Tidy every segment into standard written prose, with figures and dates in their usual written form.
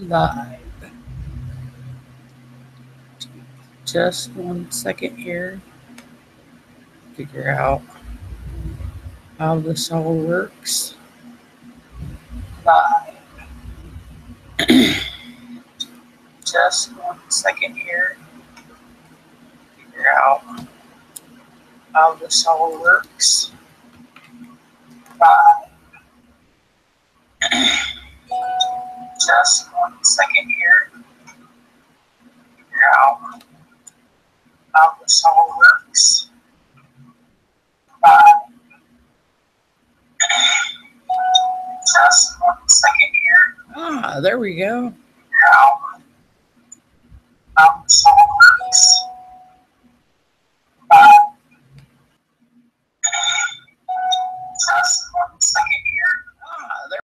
Live. Just 1 second here. Figure out how this all works. Live. Just 1 second here. Figure out how this all works. Live. Just 1 second here. Figure out how this all works. Live. Just 1 second here. There we go. How this all works. Live. Just 1 second here. There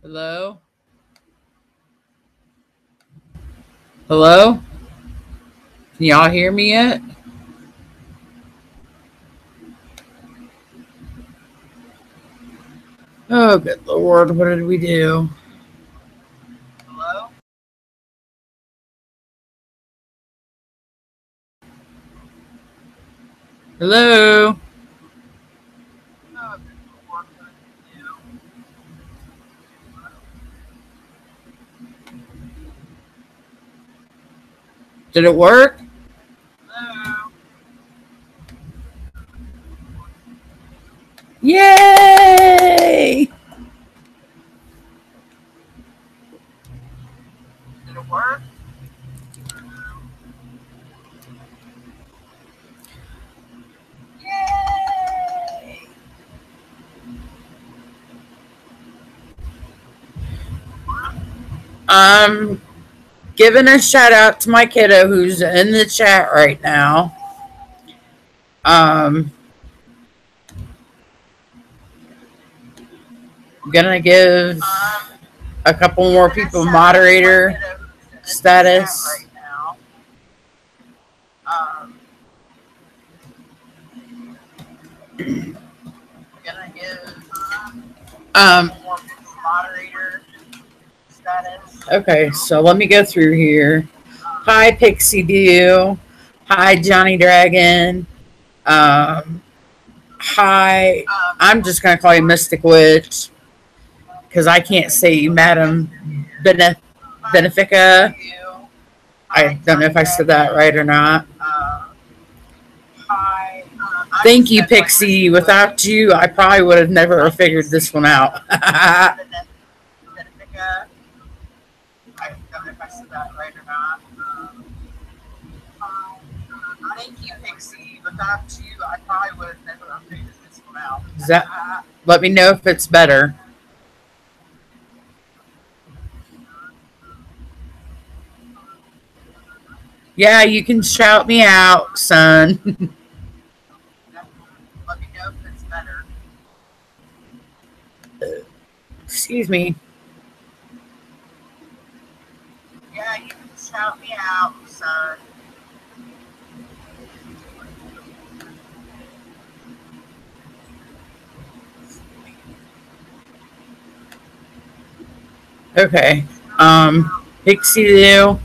Hello? Hello? Can y'all hear me yet? Oh, good Lord. What did we do? Hello? Hello? Oh, good Lord. What did we do? Did it work? Hello? Yay! Did it work? Yay! I'm giving a shout out to my kiddo who's in the chat right now. I'm gonna give a couple more people moderator status. Gonna give more people moderator status. Okay, so let me go through here. Hi, Pixie Dew. Hi, Johnny Dragon. Hi. I'm just gonna call you Mystic Witch because I can't say Madam Benefica. I don't know if I said that right or not. Thank you, Pixie. Without you, I probably would have never figured this one out. I don't know if I said that right or not. Thank you, Pixie. Without you, I probably would have never figured this one out. Is that? Let me know if it's better. Yeah, you can shout me out, son. Let me know if it's better. Excuse me. Yeah, you can shout me out, son. Okay. Pixie Lou.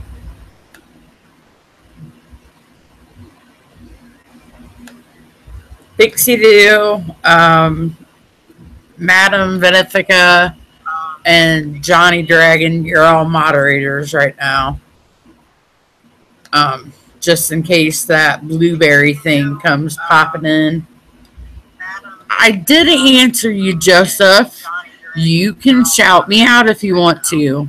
Pixie Lou, Madam Venefica, and Johnny Dragon, you're all moderators right now. Just in case that blueberry thing comes popping in. I didn't answer you, Joseph. You can shout me out if you want to.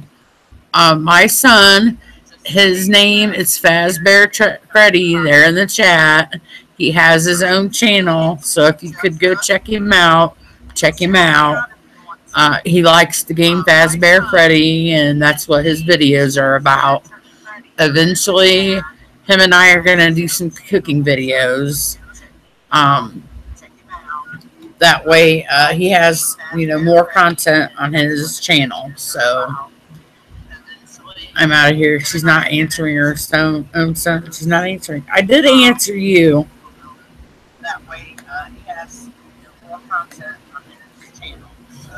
My son, his name is Fazbear Freddy. There in the chat. He has his own channel, so if you could go check him out, check him out. He likes the game Fazbear Freddy, and that's what his videos are about. Eventually, him and I are going to do some cooking videos. That way, he has, more content on his channel. So, I'm out of here. She's not answering her own son. She's not answering. I did answer you. That way, he has more content on his channel. So,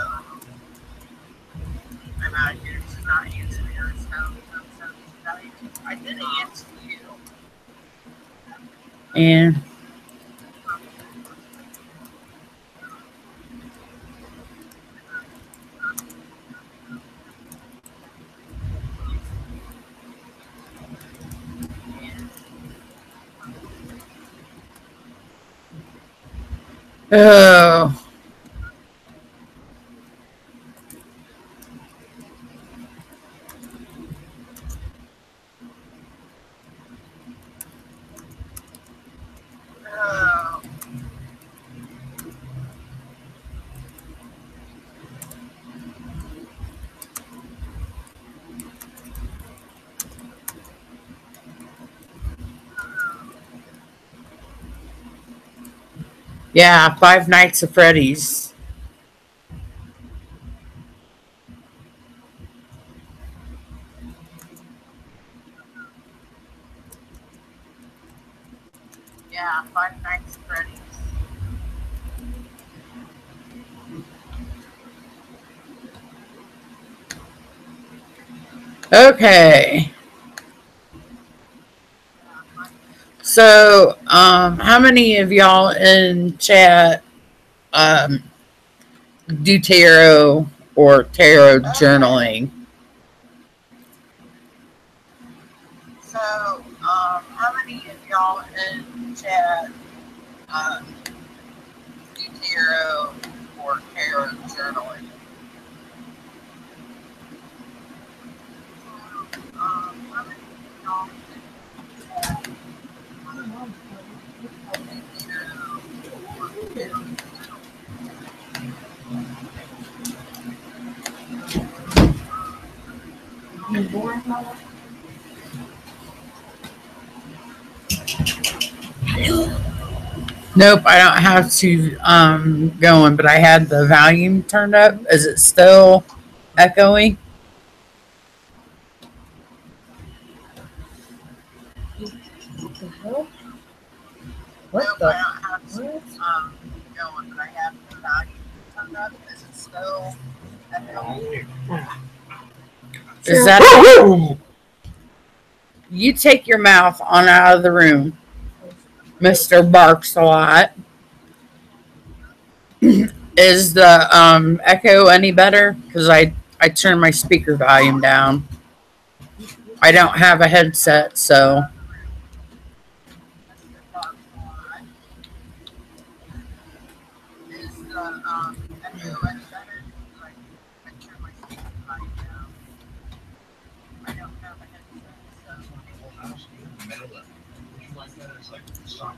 I'm out of here. She's not answering her own son. I did answer you. And oh. Yeah, Five Nights at Freddy's. Yeah, Five Nights at Freddy's. Okay. So, how many of y'all in chat do tarot or tarot journaling? So, how many of y'all in chat do tarot or tarot journaling? How many of y'all in chat do tarot or tarot journaling? Nope, I don't have to going, but I had the volume turned up. Is it still echoing? What the hell? What nope, the? I don't have to going, but I have the volume turned up. Is it still echoing? Is that you take your mouth on out of the room, Mr. Barks a lot. Is the echo any better? Because I turned my speaker volume down. I don't have a headset, so. Is the echo any better? I turned my speaker volume down. I don't have a headset, so.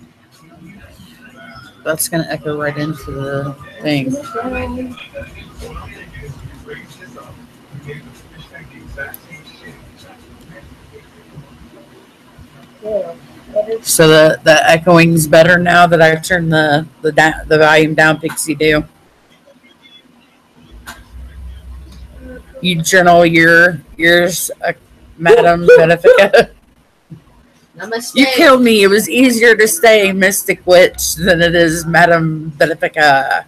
That's going to echo right into the thing. So the echoing's better now that I've turned the volume down, Pixie Do. You journal yours, Madam Benefica. Namaste. You killed me. It was easier to say Mystic Witch than it is Madam Benefica.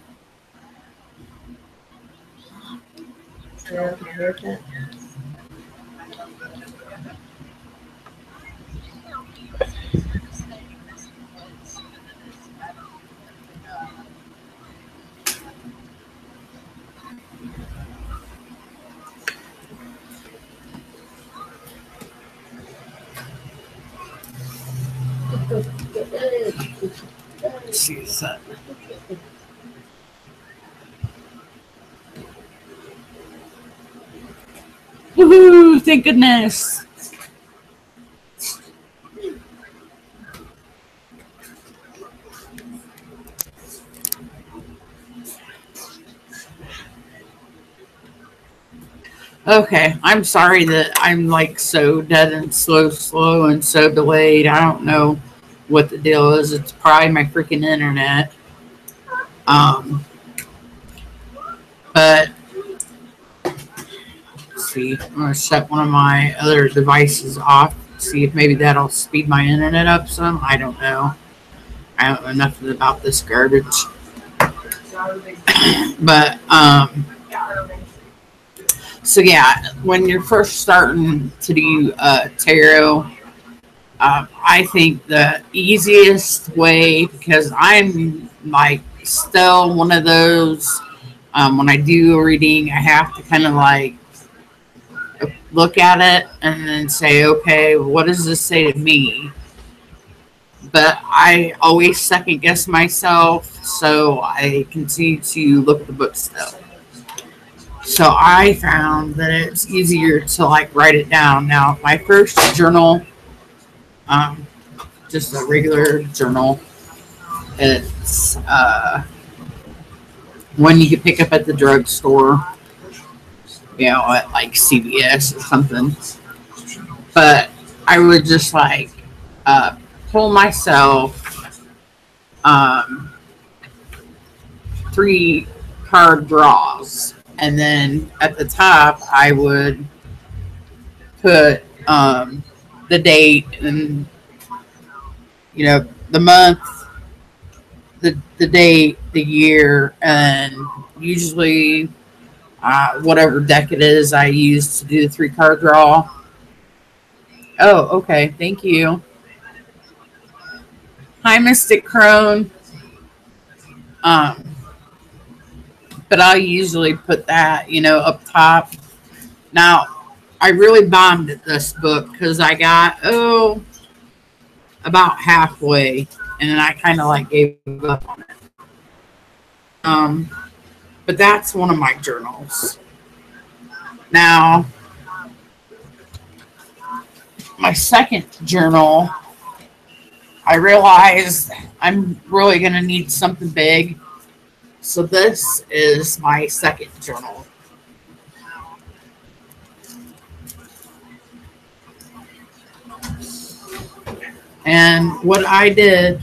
She's woohoo! Thank goodness. Okay, I'm sorry that I'm like so dead and slow and so delayed. I don't know what the deal is. It's probably my freaking internet. But let's see, I'm gonna shut one of my other devices off. See if maybe that'll speed my internet up some. I don't know. I don't know enough about this garbage. But so yeah, when you're first starting to do tarot, I think the easiest way, because I'm like still one of those, when I do a reading, I have to kind of like look at it and then say, okay, what does this say to me? But I always second guess myself, so I continue to look at the book still. So I found that it's easier to like write it down. Now, my first journal, just a regular journal, it's one you could pick up at the drugstore, you know, at like CVS or something. But I would just like pull myself 3 card draws, and then at the top I would put the date and, you know, the month, the date, the year, and usually whatever deck it is I use to do the 3 card draw. Oh, okay. Thank you. Hi, Mystic Crone. Um, but I usually put that, up top. Now, I really bombed at this book because I got, about halfway, and then I kind of like gave up on it. But that's one of my journals. Now, my second journal, I realized I'm really going to need something big. So this is my second journal. And what I did,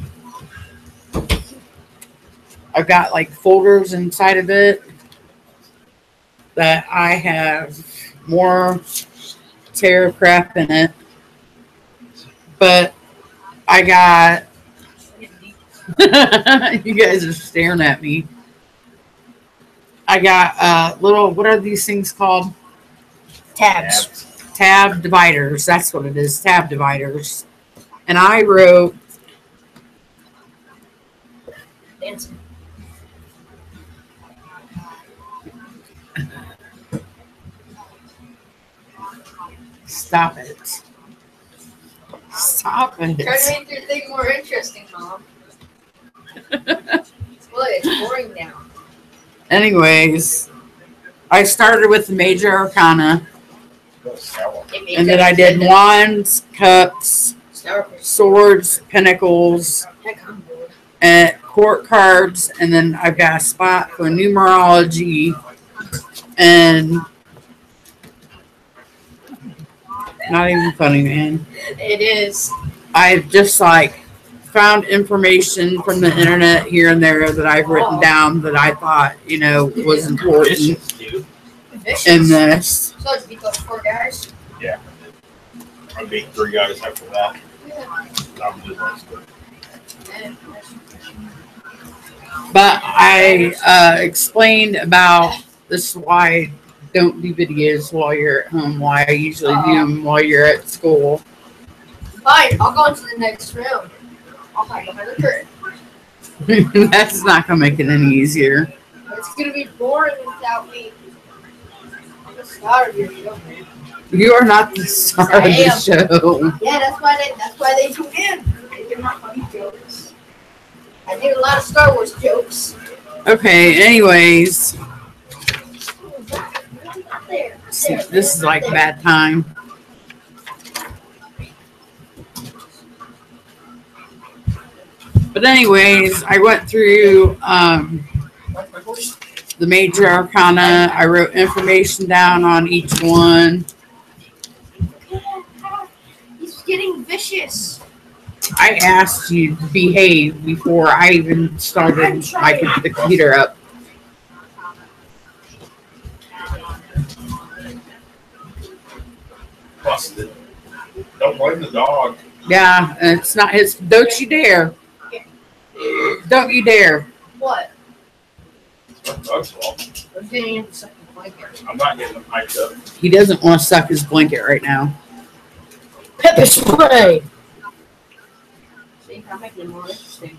I've got like folders inside of it that I have more tarot crap in it. But I got, you guys are staring at me. I got little, what are these things called? Tabs. Tab dividers. That's what it is. Tab dividers. And I wrote Dancing. Stop it. Stop Try to it. make your thing more interesting, Mom. Well, it's boring now. Anyways, I started with the major arcana, It makes and then I did wands, cups, Sourpuss. swords, pentacles, Heck, I'm bored. and court cards, and then I've got a spot for numerology, and not even funny, man. It is. I've just like found information from the internet here and there that I've written down that I thought, was important Vicious. in this. So it's beat those 4 guys. Yeah. I beat 3 guys after that. Yeah. I'm just like, But I explained about this is why I don't do videos while you're at home, why I usually do them while you're at school. Fine, I'll go into the next room. I'll hide behind the curtain. That's not going to make it any easier. It's gonna be boring without me. I'm the star of your show, man. You are not the star of the show. Yeah, that's why they tune in. They do my funny jokes. I did a lot of Star Wars jokes. Okay, anyways, There. this is like bad time. But anyways, I went through the major arcana. I wrote information down on each one. He's getting vicious. I asked you to behave before I even started the computer up. busted. Don't blame the dog. Yeah, and it's not his. Don't you dare. Don't you dare. What? It's my dog's fault. I'm getting into something blanket. I'm not getting them hyped up. He doesn't want to suck his blanket right now. Pepper spray. See, I'm making it more interesting.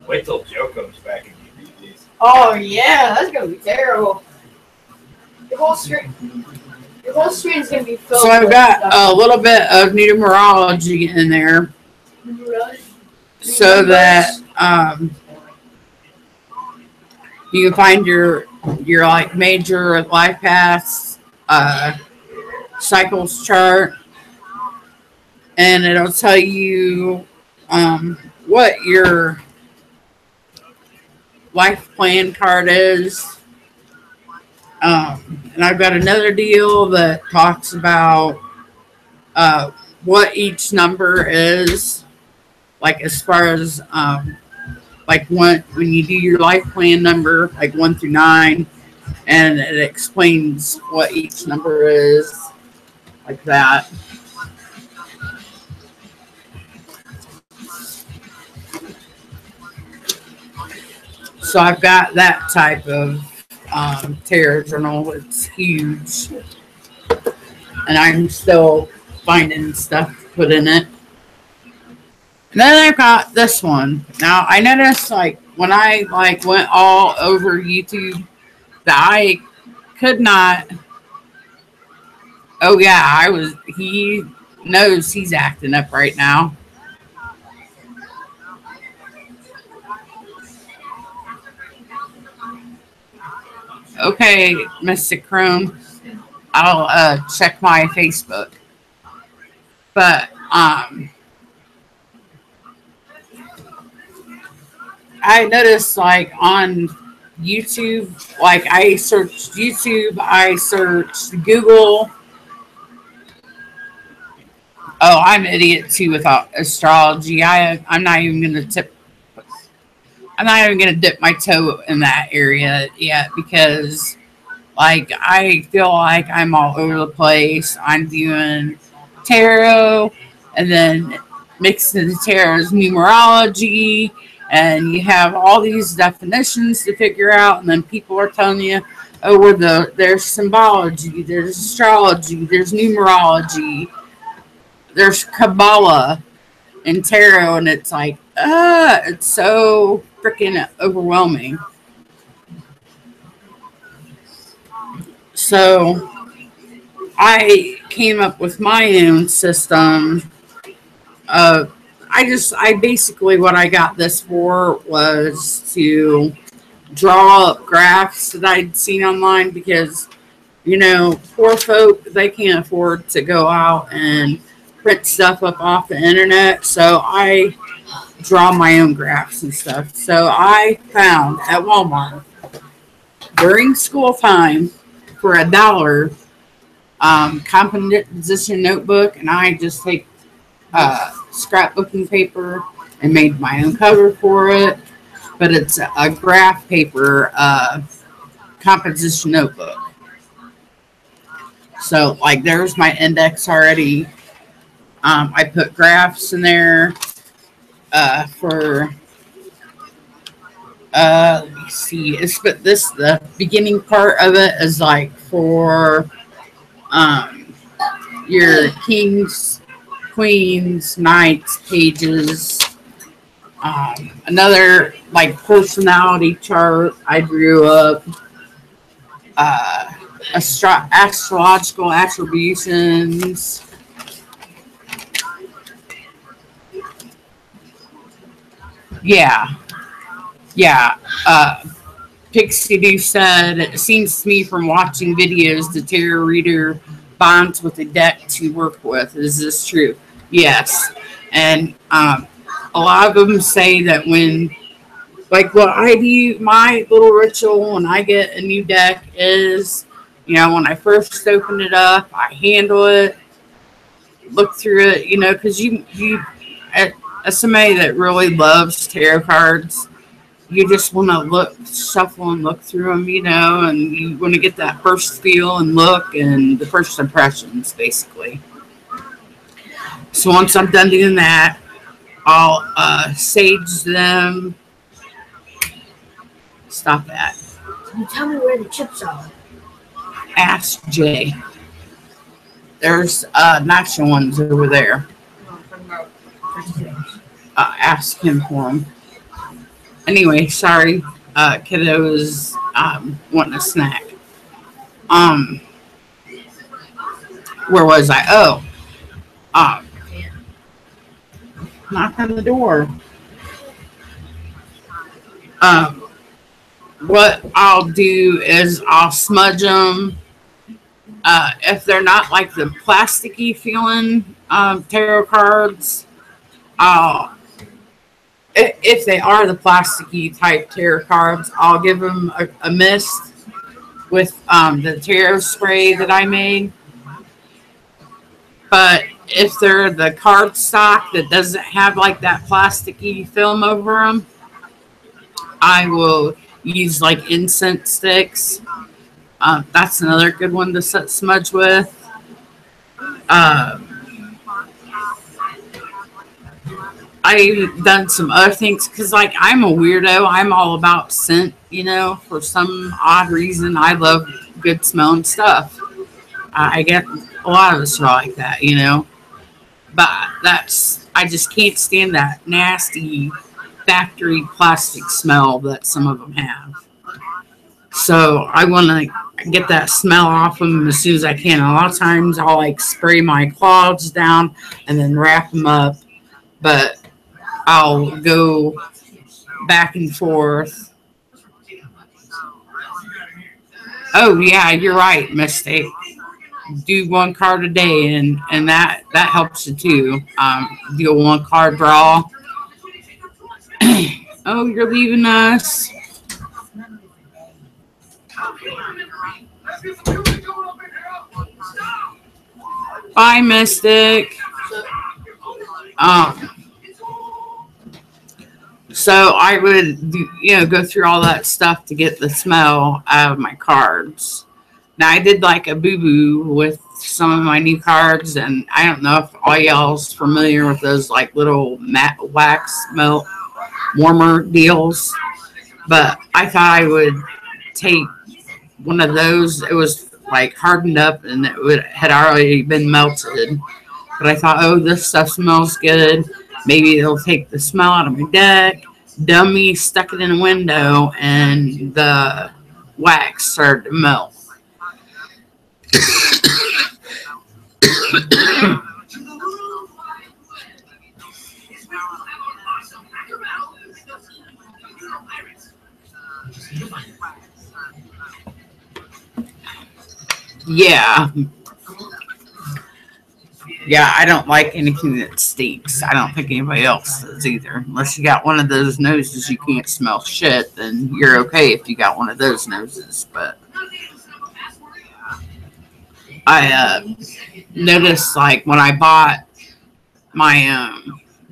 Wait till Joe comes back and you read these. Oh yeah, that's gonna be terrible. Your whole screen's gonna be filled. So I've with got stuff. a little bit of numerology in there so that you can find your like major life paths, cycles chart, and it'll tell you what your life plan card is. And I've got another deal that talks about what each number is, like as far as like when you do your life plan number, like 1 through 9, and it explains what each number is, like that. So I've got that type of tarot journal. It's huge. And I'm still finding stuff to put in it. And then I've got this one. Now I noticed like when I like went all over YouTube that I could not. Oh yeah, he knows he's acting up right now. Okay, Mr. Crone, I'll check my Facebook. But I noticed like on YouTube, like I searched YouTube, I searched Google. Oh, I'm an idiot too with astrology. I'm not even gonna dip my toe in that area yet because like I feel like I'm all over the place. I'm doing tarot and then mixing the tarot's numerology, and you have all these definitions to figure out, and then people are telling you, oh, there's symbology, there's astrology, there's numerology, there's Kabbalah and tarot, and it's like, it's so freaking overwhelming. So I came up with my own system. I basically, what I got this for was to draw up graphs that I'd seen online because, you know, poor folk, they can't afford to go out and print stuff up off the internet. So I draw my own graphs and stuff. So I found at Walmart during school time for $1 composition notebook, and I just take scrapbooking paper and made my own cover for it. But it's a graph paper composition notebook. So like there's my index already. I put graphs in there for let me see. The beginning part of it is like for your kings, queens, knights, pages. Another like personality chart I drew up. Astrological attributions. Yeah. Pixie Doo said, it seems to me from watching videos the tarot reader bonds with a deck to work with. Is this true? Yes. And a lot of them say that when, like what I do, my little ritual when I get a new deck is, you know, when I first open it up, I handle it, look through it, you know, because as somebody that really loves tarot cards, you just want to shuffle and look through them, you know, and you want to get that first feel and look and the first impressions, basically. So once I'm done doing that, I'll sage them. Stop that. Can you tell me where the chips are? Ask Jay. There's natural ones over there. Ask him for them. Anyway, sorry, kiddo is wanting a snack. Where was I? Oh, knock on the door. What I'll do is I'll smudge them. If they're not like the plasticky feeling tarot cards, if they are the plasticky type tarot cards, I'll give them a mist with the tarot spray that I made. But if they're the card stock that doesn't have like that plasticky film over them, I will use like incense sticks. That's another good one to smudge with. I've done some other things because, like, I'm a weirdo. I'm all about scent, for some odd reason. I love good smelling stuff. I get a lot of us are like that. But I just can't stand that nasty factory plastic smell that some of them have. So I want to get that smell off them as soon as I can. A lot of times I'll like spray my cloths down and then wrap them up. But I'll go back and forth. Oh yeah, you're right, Mistake. Do one card a day, and that helps you too. Do a one card draw. Oh, you're leaving us. Bye, Mystic. So I would, go through all that stuff to get the smell out of my cards. Now I did like a boo-boo with some of my new cards, and I don't know if all y'all's familiar with those like little matte wax melt warmer deals, but I thought I would take one of those. It was like hardened up and had already been melted, but I thought, oh, this stuff smells good. Maybe it'll take the smell out of my deck. Dummy stuck it in a window, and the wax started to melt. Yeah, I don't like anything that stinks. I don't think anybody else does either. Unless you got one of those noses you can't smell shit, then you're okay if you got one of those noses. But I noticed, like, when I bought my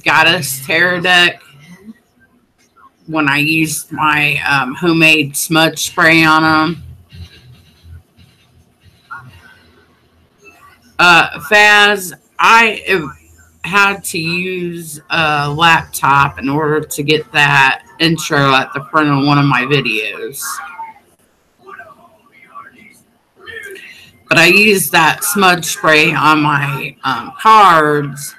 Goddess Tarot deck, when I used my homemade smudge spray on them, Faz, I had to use a laptop in order to get that intro at the front of one of my videos. But I used that smudge spray on my cards,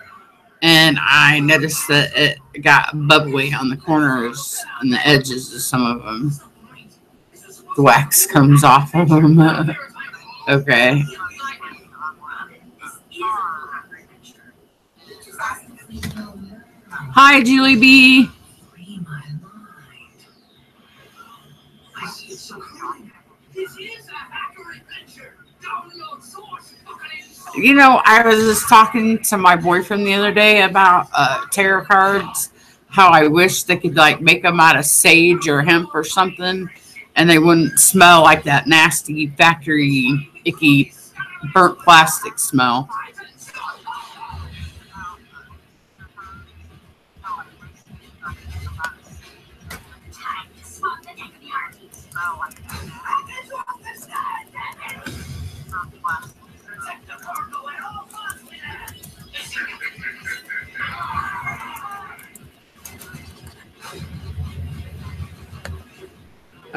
and I noticed that it got bubbly on the corners and the edges of some of them. The wax comes off of them. Okay. Hi, Julie B. I was just talking to my boyfriend the other day about tarot cards. How I wish they could like make them out of sage or hemp or something, and they wouldn't smell like that nasty factory icky burnt plastic smell.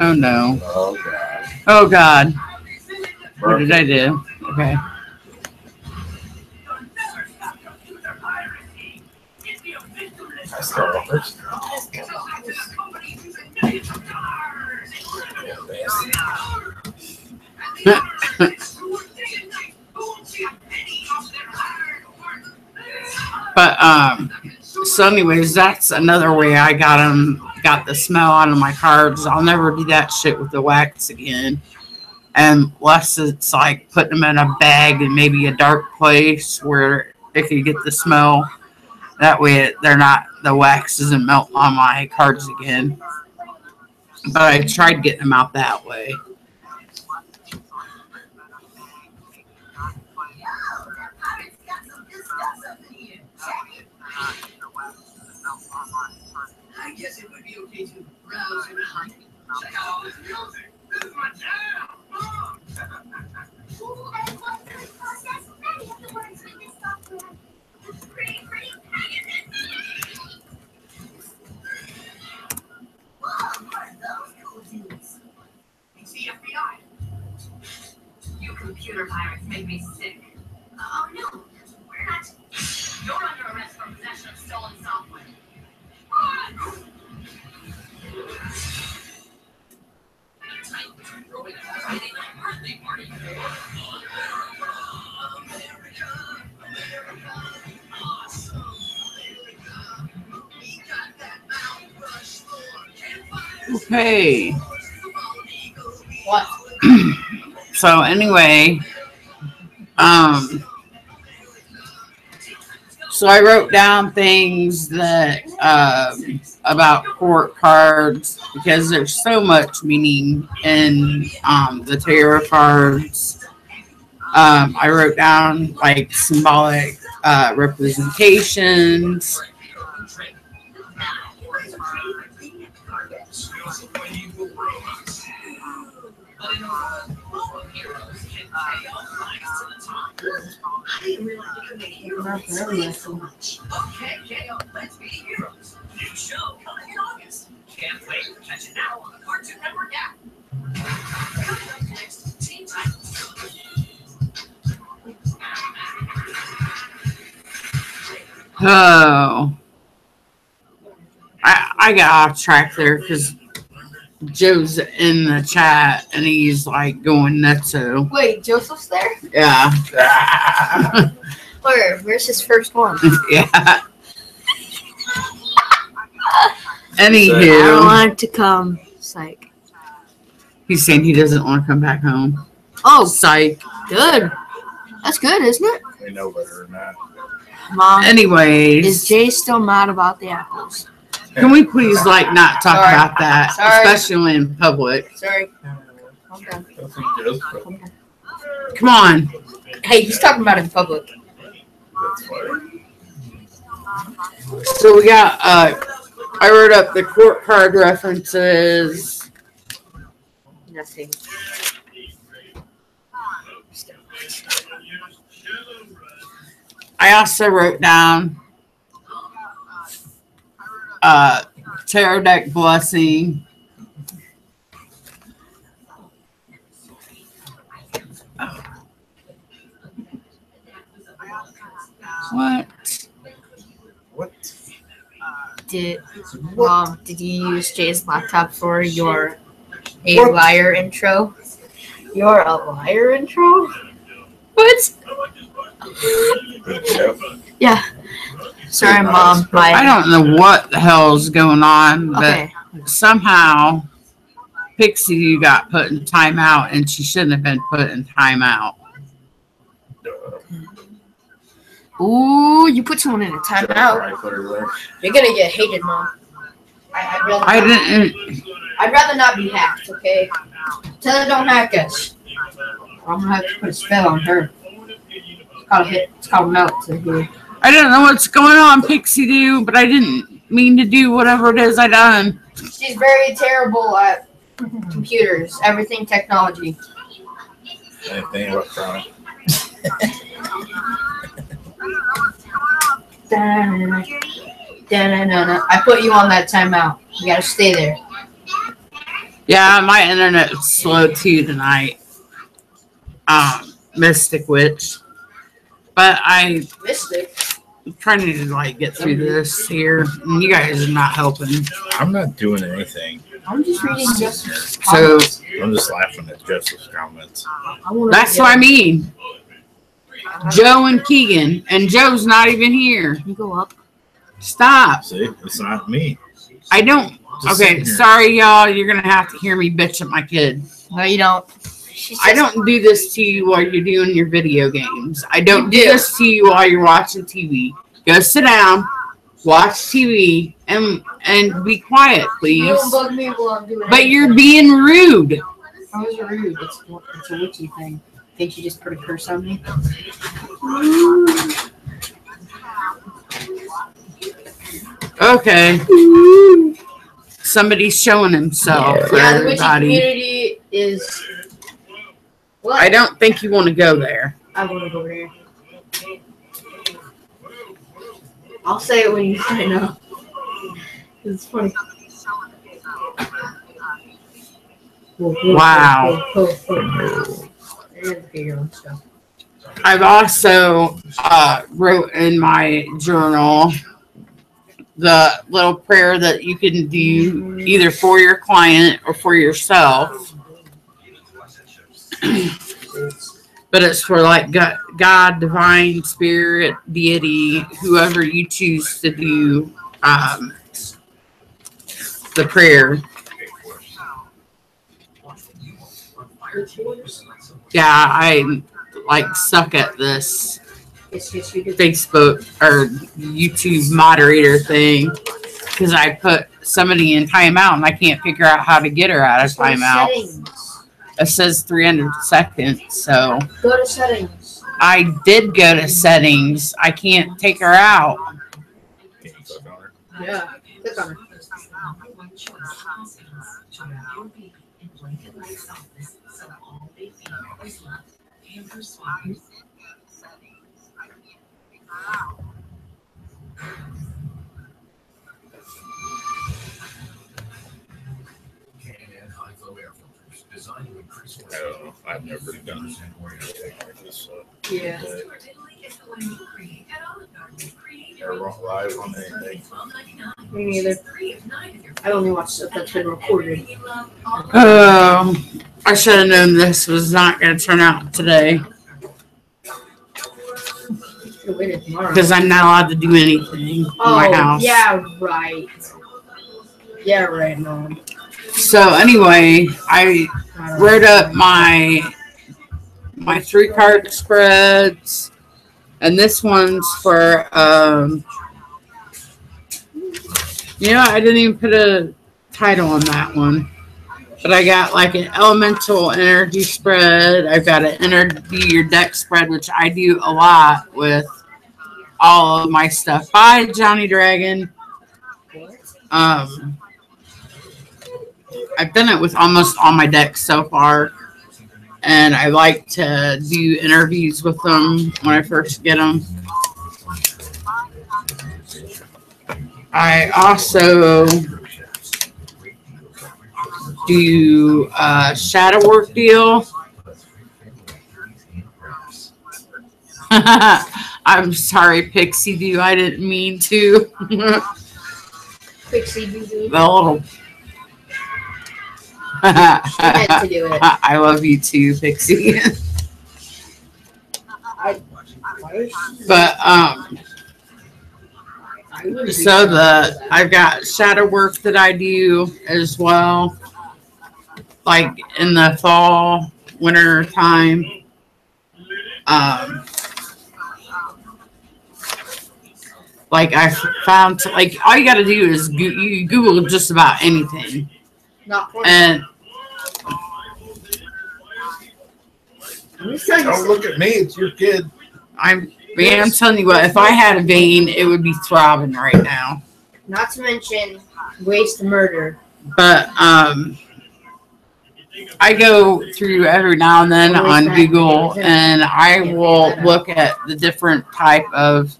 Oh no. Oh God. Oh God. What did I do? Okay. I start off first. But so anyways, that's another way I got the smell out of my cards. I'll never do that shit with the wax again, unless it's like putting them in a bag in maybe a dark place where it can get the smell. That way the wax doesn't melt on my cards again. But I tried getting them out that way. I guess it would be okay to browse around. Check out all this music. This is my jam. Coronavirus make me sick. Oh no, we're not. You're under arrest for possession of stolen software. Okay. What? So anyway, so I wrote down things that about court cards because there's so much meaning in the tarot cards. I wrote down like symbolic representations. So much. Okay, KO, let's be heroes. New show coming in August. Can't wait to catch it now on the Cartoon Network app. Coming up next, Teen Titans. Oh, I got off track there because Joe's in the chat and he's like going nutso. Wait, Joseph's there? Yeah. Where's his first one? Yeah. I don't Anywho, want to come. Psych. he's saying he doesn't want to come back home. Oh, Psych. good. That's good, isn't it? We know better than that. Mom, is Anyways, Jay still mad about the apples? can we please like not talk Sorry. about that, Sorry. especially in public? Sorry. Okay. I think Joe's Come on. Hey, he's talking about it in public. that's fine. So we got I wrote up the court card references. Nothing. I also wrote down tarot deck blessing. What? What? Did you use Jay's laptop for your a What? liar intro? Your a liar intro? What? Good show. Yeah. Sorry, Mom. I don't know what the hell's going on, but Okay. somehow Pixie got put in timeout and she shouldn't have been put in timeout. Ooh, you put someone in a timeout. Right, put her there. You're gonna get hated, Mom. I'd rather. I not- didn't. I'd rather not be hacked. Okay. Tell her don't hack us. I'm gonna have to put a spell on her. It's called melt to here. I don't know what's going on, Pixie do, but I didn't mean to do whatever it is I done. She's very terrible at computers, everything technology. Anything electronic. Da-na-na-na. I put you on that timeout. You gotta stay there. Yeah, my internet's slow too tonight. Mystic Witch. But I'm Mystic. trying to like get through this here. And you guys are not helping. I'm not doing anything. I'm just reading just. So I'm just laughing at Joseph's comments. that's what I mean. Joe and Keegan. And Joe's not even here. You go up. Stop. See, it's not me. I don't. Just Okay, sitting here. sorry, y'all. You're going to have to hear me bitch at my kid. No, you don't. I don't do this to you while you're doing your video games. I don't You do do. this to you while you're watching TV. Go sit down, watch TV, and be quiet, You please. don't bug me while I'm doing But you're being rude. How is it rude? It's a witchy thing. Think you just put a curse on me? Okay. Somebody's showing himself for Yeah, the witchy everybody. community is. What? I don't think you want to go there. I want to go there. I'll say it when you sign up. It's funny. Wow. I've also wrote in my journal the little prayer that you can do either for your client or for yourself. But it's for like God, divine spirit, deity, whoever you choose to do the prayer. Yeah, I like suck at this Facebook or YouTube moderator thing because I put somebody in timeout and I can't figure out how to get her out of timeout. It says 300 seconds, so Go to settings. I did go to settings. I can't take her out. Can you click on her? Yeah, click on it. I don't know. I've never done anything like this. Yeah. Never wrong live on anything. Me neither. I only watch stuff that's been recorded. I should have known this was not going to turn out today because I'm not allowed to do anything in my house. Yeah, right. Yeah, right, Mom. So anyway, I wrote up my 3-card spreads, and this one's for I didn't even put a title on that one, but I got like an elemental energy spread. I've got an energy your deck spread, which I do a lot with all of my stuff. Bye, Johnny Dragon. I've done it with almost all my decks so far, and I like to do interviews with them when I first get them. I also do a shadow work deal. I'm sorry, Pixie Doo. I didn't mean to. Pixie Doo. The little. To do it. I love you too, Pixie. But so I've got shadow work that I do as well, like in the fall, winter time. Like I found, like all you got to do is you Google just about anything. And Don't look at me. It's your kid. I'm telling you what, if I had a vein, it would be throbbing right now. Not to mention ways to murder. But I go through every now and then on Google, and I will look at the different type of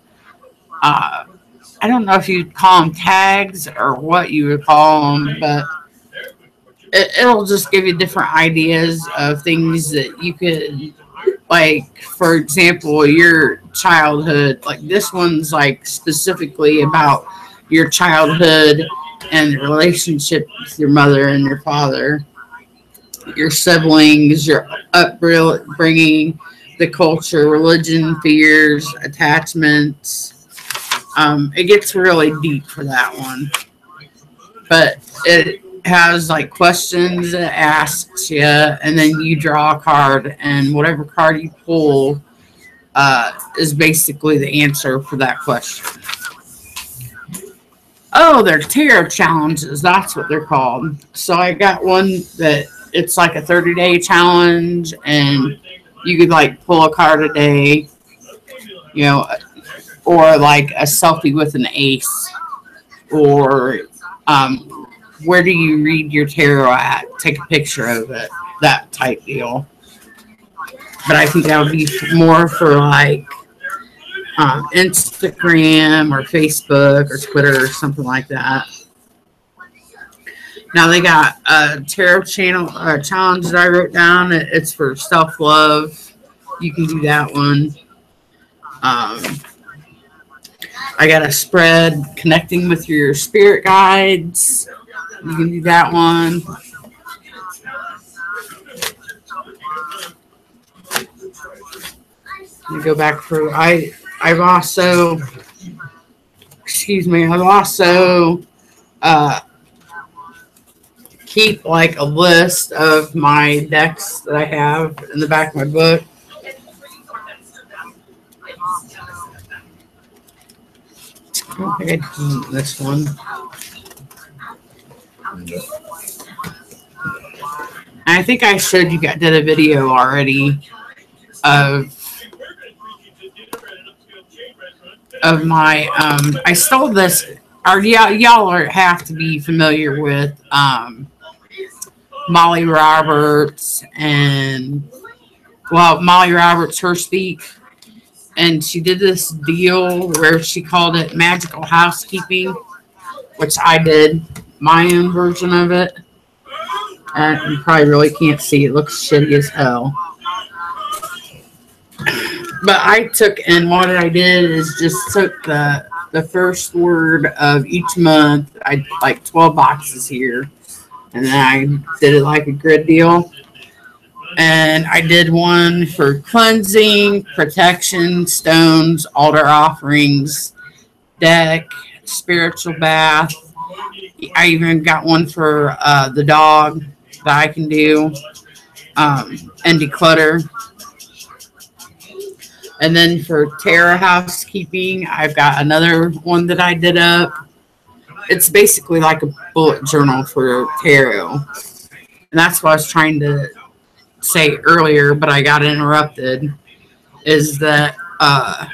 I don't know if you'd call them tags or what you would call them, but it'll just give you different ideas of things that you could, like, for example, your childhood. Like this one's like specifically about your childhood and the relationship with your mother and your father, your siblings, your upbringing, the culture, religion, fears, attachments. It gets really deep for that one, but it has like questions it asks you, and then you draw a card, and whatever card you pull is basically the answer for that question. Oh, they're tarot challenges. That's what they're called. So I got one that it's like a 30-day challenge, and you could like pull a card a day, or like a selfie with an ace, or where do you read your tarot at? Take a picture of it, that type deal. But I think that would be more for like Instagram or Facebook or Twitter or something like that. Now they got a tarot channel challenge that I wrote down. It's for self-love. You can do that one. I got a spread connecting with your spirit guides. You can do that one. Let me go back through. I've also, I've also keep like a list of my decks that I have in the back of my book. I don't think I did this one. I think I showed you guys, did a video already of my I stole this. Or y'all have to be familiar with Molly Roberts and Molly Roberts, her speak, and she did this deal where she called it magical housekeeping, which I did my own version of it. And you probably really can't see it. Looks shitty as hell. But I took, and what I did is just took the first word of each month. I like 12 boxes here. And then I did it like a grid deal. And I did one for cleansing, protection, stones, altar offerings, deck, spiritual bath. I even got one for the dog that I can do, and declutter. And then for tarot housekeeping, I've got another one that I did up. It's basically like a bullet journal for tarot. And that's what I was trying to say earlier, but I got interrupted, is that I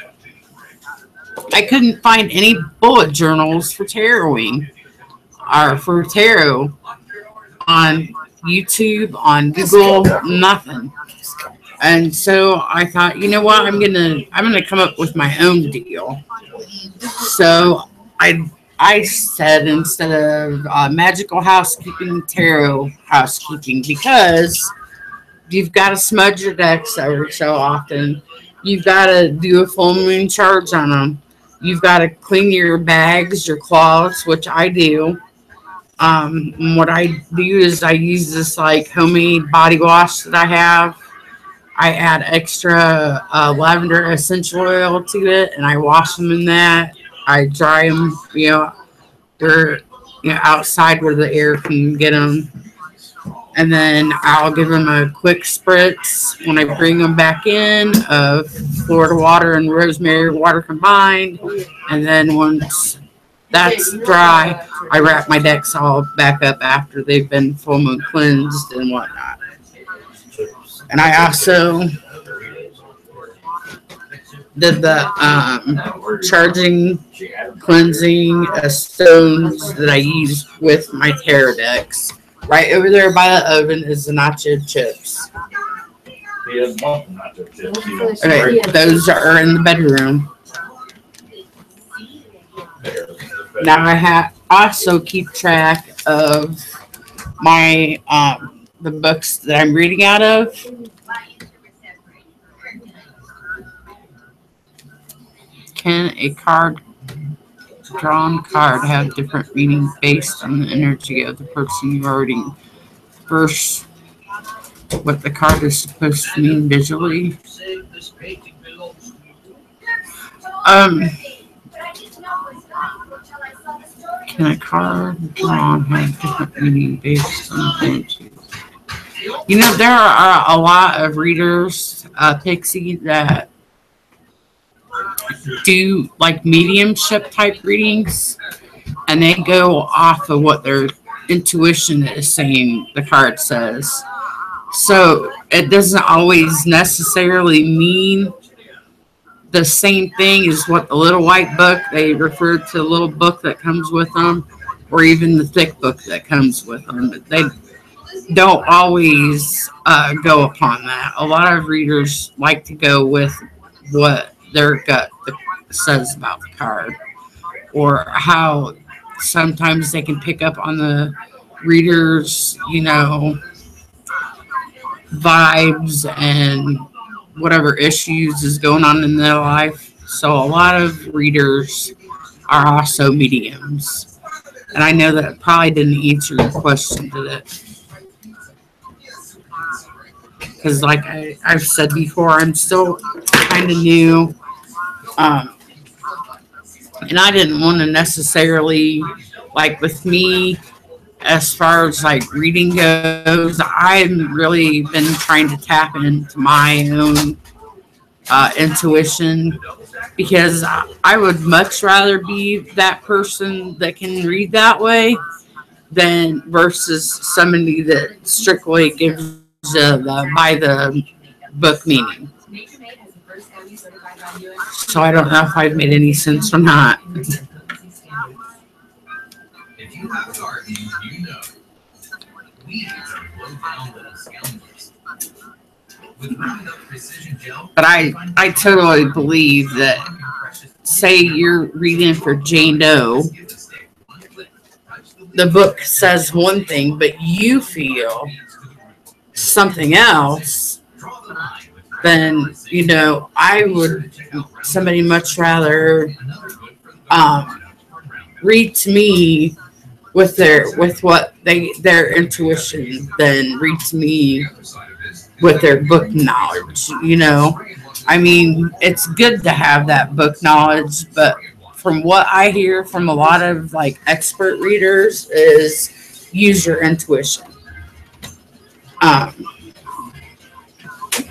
couldn't find any bullet journals for taroting or for tarot on YouTube, on Google, nothing. And so I thought, you know what, I'm gonna come up with my own deal. So I said, instead of magical housekeeping, tarot housekeeping, because you've got to smudge your decks every so often. You've got to do a full moon charge on them. You've got to clean your bags, your cloths, which I do. What I do is I use this like homemade body wash that I have. I add extra lavender essential oil to it, and I wash them in that. I dry them, they're outside where the air can get them. And then I'll give them a quick spritz when I bring them back in of Florida water and rosemary water combined. And then once that's dry, I wrap my decks all back up after they've been full moon cleansed and whatnot. And I also did the charging, cleansing stones that I use with my tarot decks. Right over there by the oven is the nacho chips. Okay, those are in the bedroom. Now I also keep track of my the books that I'm reading out of. Can a drawn card have different meaning based on the energy of the person you are reading? First, what the card is supposed to mean visually. Can a card drawn have different meaning based on the energy? There are a lot of readers, Pixie, that do like mediumship type readings, and they go off of what their intuition is saying the card says. So it doesn't always necessarily mean the same thing as what the little white book, they refer to the little book that comes with them, or even the thick book that comes with them. But they don't always go upon that. A lot of readers like to go with what their gut says about the card, or how sometimes they can pick up on the readers, vibes and whatever issues is going on in their life. So a lot of readers are also mediums. And I know that probably didn't answer your question, did it? Because like I've said before, I'm still kind of new. And I didn't want to necessarily, like with me, as far as like reading goes, I've really been trying to tap into my own intuition, because I would much rather be that person that can read that way than versus somebody that strictly gives the by the book meaning. So I don't know if I've made any sense or not. If you have a garden, you know weeds are low down little scoundrels. With Roundup Precision Gel, But I totally believe that, say you're reading for Jane Doe, the book says one thing, but you feel something else, then, I would, somebody much rather read to me with their intuition than read to me with their book knowledge. I mean, it's good to have that book knowledge, but from what I hear from a lot of like expert readers is use your intuition.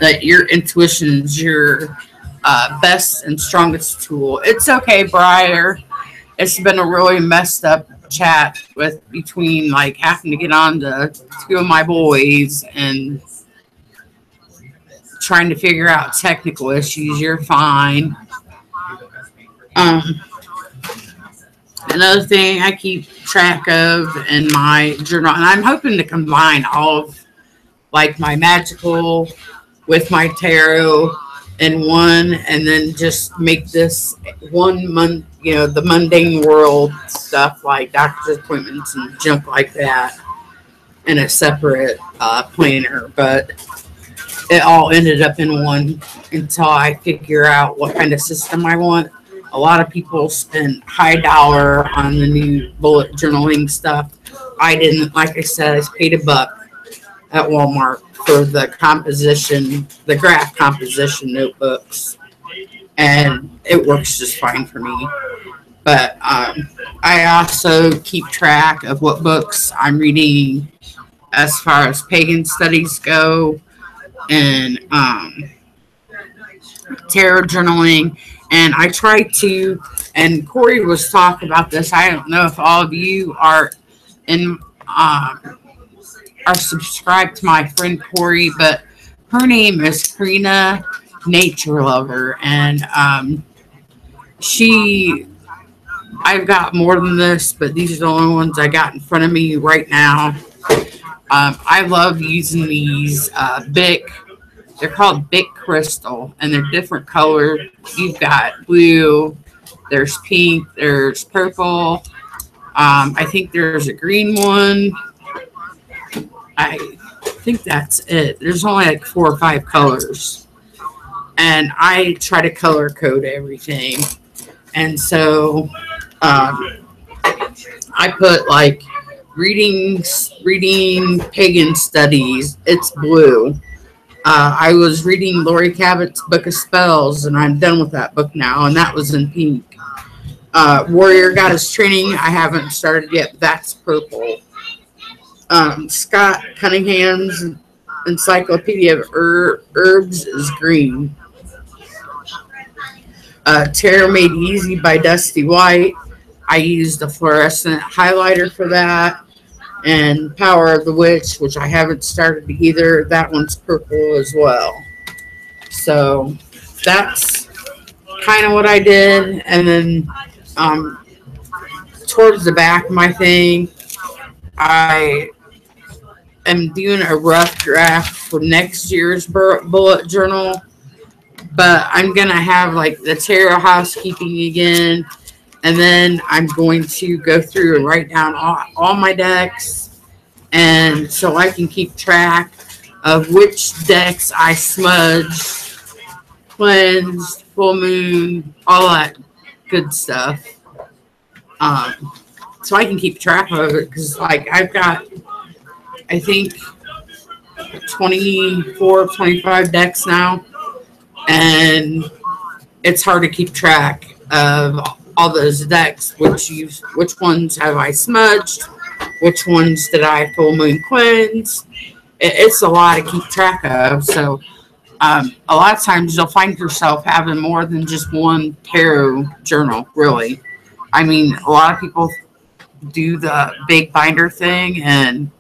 That your intuition is your best and strongest tool. It's okay, Briar. It's been a really messed up chat between like having to get on to two of my boys and trying to figure out technical issues. You're fine. Another thing I keep track of in my journal, and I'm hoping to combine all of like my magical with my tarot in one, and then just make this 1 month, the mundane world stuff like doctor's appointments and junk like that in a separate planner. But it all ended up in one until I figure out what kind of system I want. A lot of people spend high dollar on the new bullet journaling stuff. I didn't. Like I said, I paid $1 at Walmart for the composition, the graph composition notebooks, and it works just fine for me. But I also keep track of what books I'm reading as far as pagan studies go, and tarot journaling. And I try to, and Corey was talking about this. I don't know if all of you are subscribed to my friend Corey, but her name is Karina Nature Lover, and I've got more than this, but these are the only ones I got in front of me right now. I love using these Bic. They're called Bic Crystal, and they're different colors. You've got blue, there's pink, there's purple. I think there's a green one. I think that's it. There's only like 4 or 5 colors. And I try to color code everything. And so I put like reading pagan studies. It's blue. I was reading Lori Cabot's Book of Spells, and I'm done with that book now, and that was in pink. Warrior Goddess Training, I haven't started yet, but that's purple. Scott Cunningham's Encyclopedia of Herbs is green. Tarot Made Easy by Dusty White. I used a fluorescent highlighter for that. And Power of the Witch, which I haven't started either. That one's purple as well. So that's kind of what I did. And then towards the back of my thing, I am doing a rough draft for next year's bullet journal. But I'm going to have like the tarot housekeeping again. And then I'm going to go through and write down all my decks and so I can keep track of which decks I smudged, cleansed, full moon, all that good stuff. So I can keep track of it because, like, I've got, I think, 24, 25 decks now, and it's hard to keep track of all those decks. Which ones have I smudged? Which ones did I full moon cleanse? It's a lot to keep track of. So a lot of times you'll find yourself having more than just one tarot journal, really. I mean, a lot of people do the big binder thing, and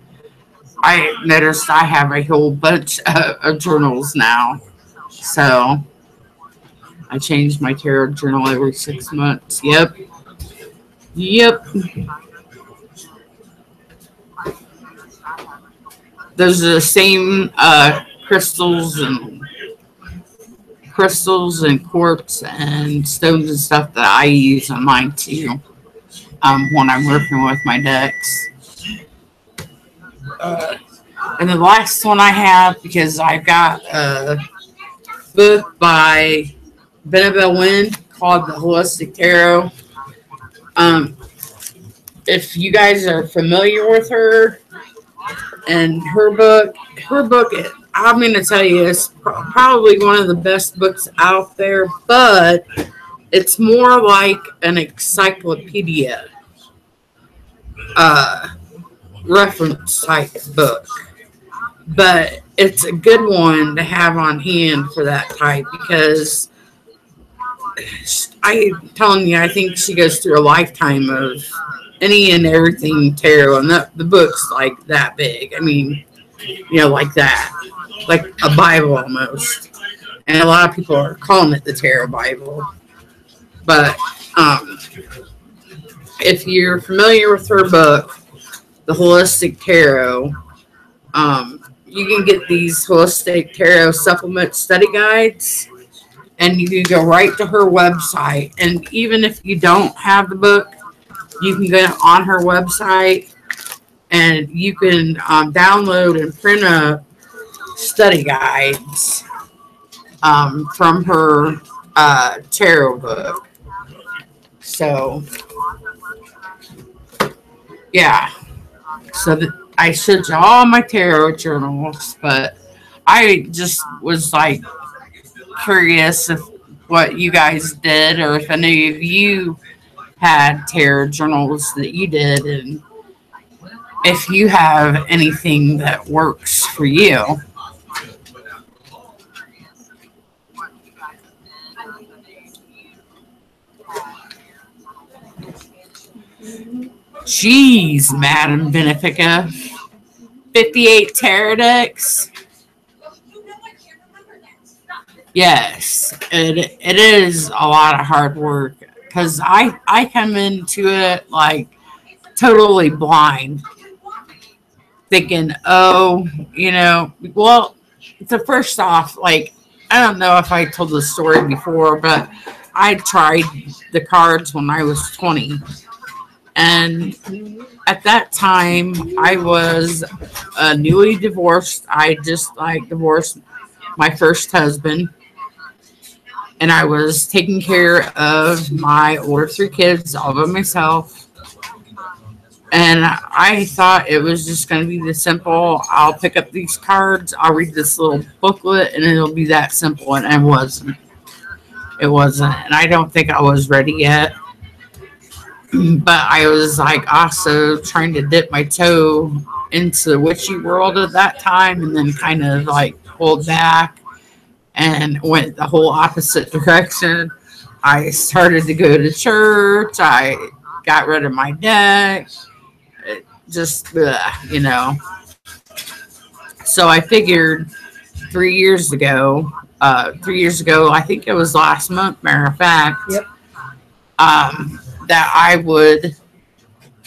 I noticed I have a whole bunch of journals now. So I change my tarot journal every 6 months. Yep. Those are the same crystals and quartz and stones and stuff that I use on mine too. When I'm working with my decks. And the last one I have, because I've got a book by Benebell Wind called The Holistic Tarot. If you guys are familiar with her and her book, I'm going to tell you, it's probably one of the best books out there, but it's more like an encyclopedia reference type book. But it's a good one to have on hand for that type, because I'm telling you, I think she goes through a lifetime of any and everything tarot, and the book's like that big. I mean, like that, like a Bible almost. And a lot of people are calling it the Tarot Bible. But if you're familiar with her book, The Holistic Tarot, you can get these Holistic Tarot supplement study guides, and you can go right to her website. And even if you don't have the book, you can go on her website and you can download and print up study guides from her tarot book. So, yeah. So I showed you all my tarot journals, but I just was like curious if what you guys did, or if any of you had tarot journals that you did, and if you have anything that works for you. Jeez, Madam Benefica. 58 tarot decks. Yes, it is a lot of hard work, because I come into it like totally blind, thinking, well, the first off, like, I don't know if I told the story before, but I tried the cards when I was 20. And at that time, I was newly divorced. I just divorced my first husband. And I was taking care of my older 3 kids all by myself. And I thought it was just going to be this simple. I'll pick up these cards, I'll read this little booklet, and it'll be that simple. And it wasn't. It wasn't. And I don't think I was ready yet. But I was also trying to dip my toe into the witchy world at that time, and then kind of pulled back and went the whole opposite direction. I started to go to church. I got rid of my deck. Just, So I figured 3 years ago, I think it was last month, matter of fact, Yep. That I would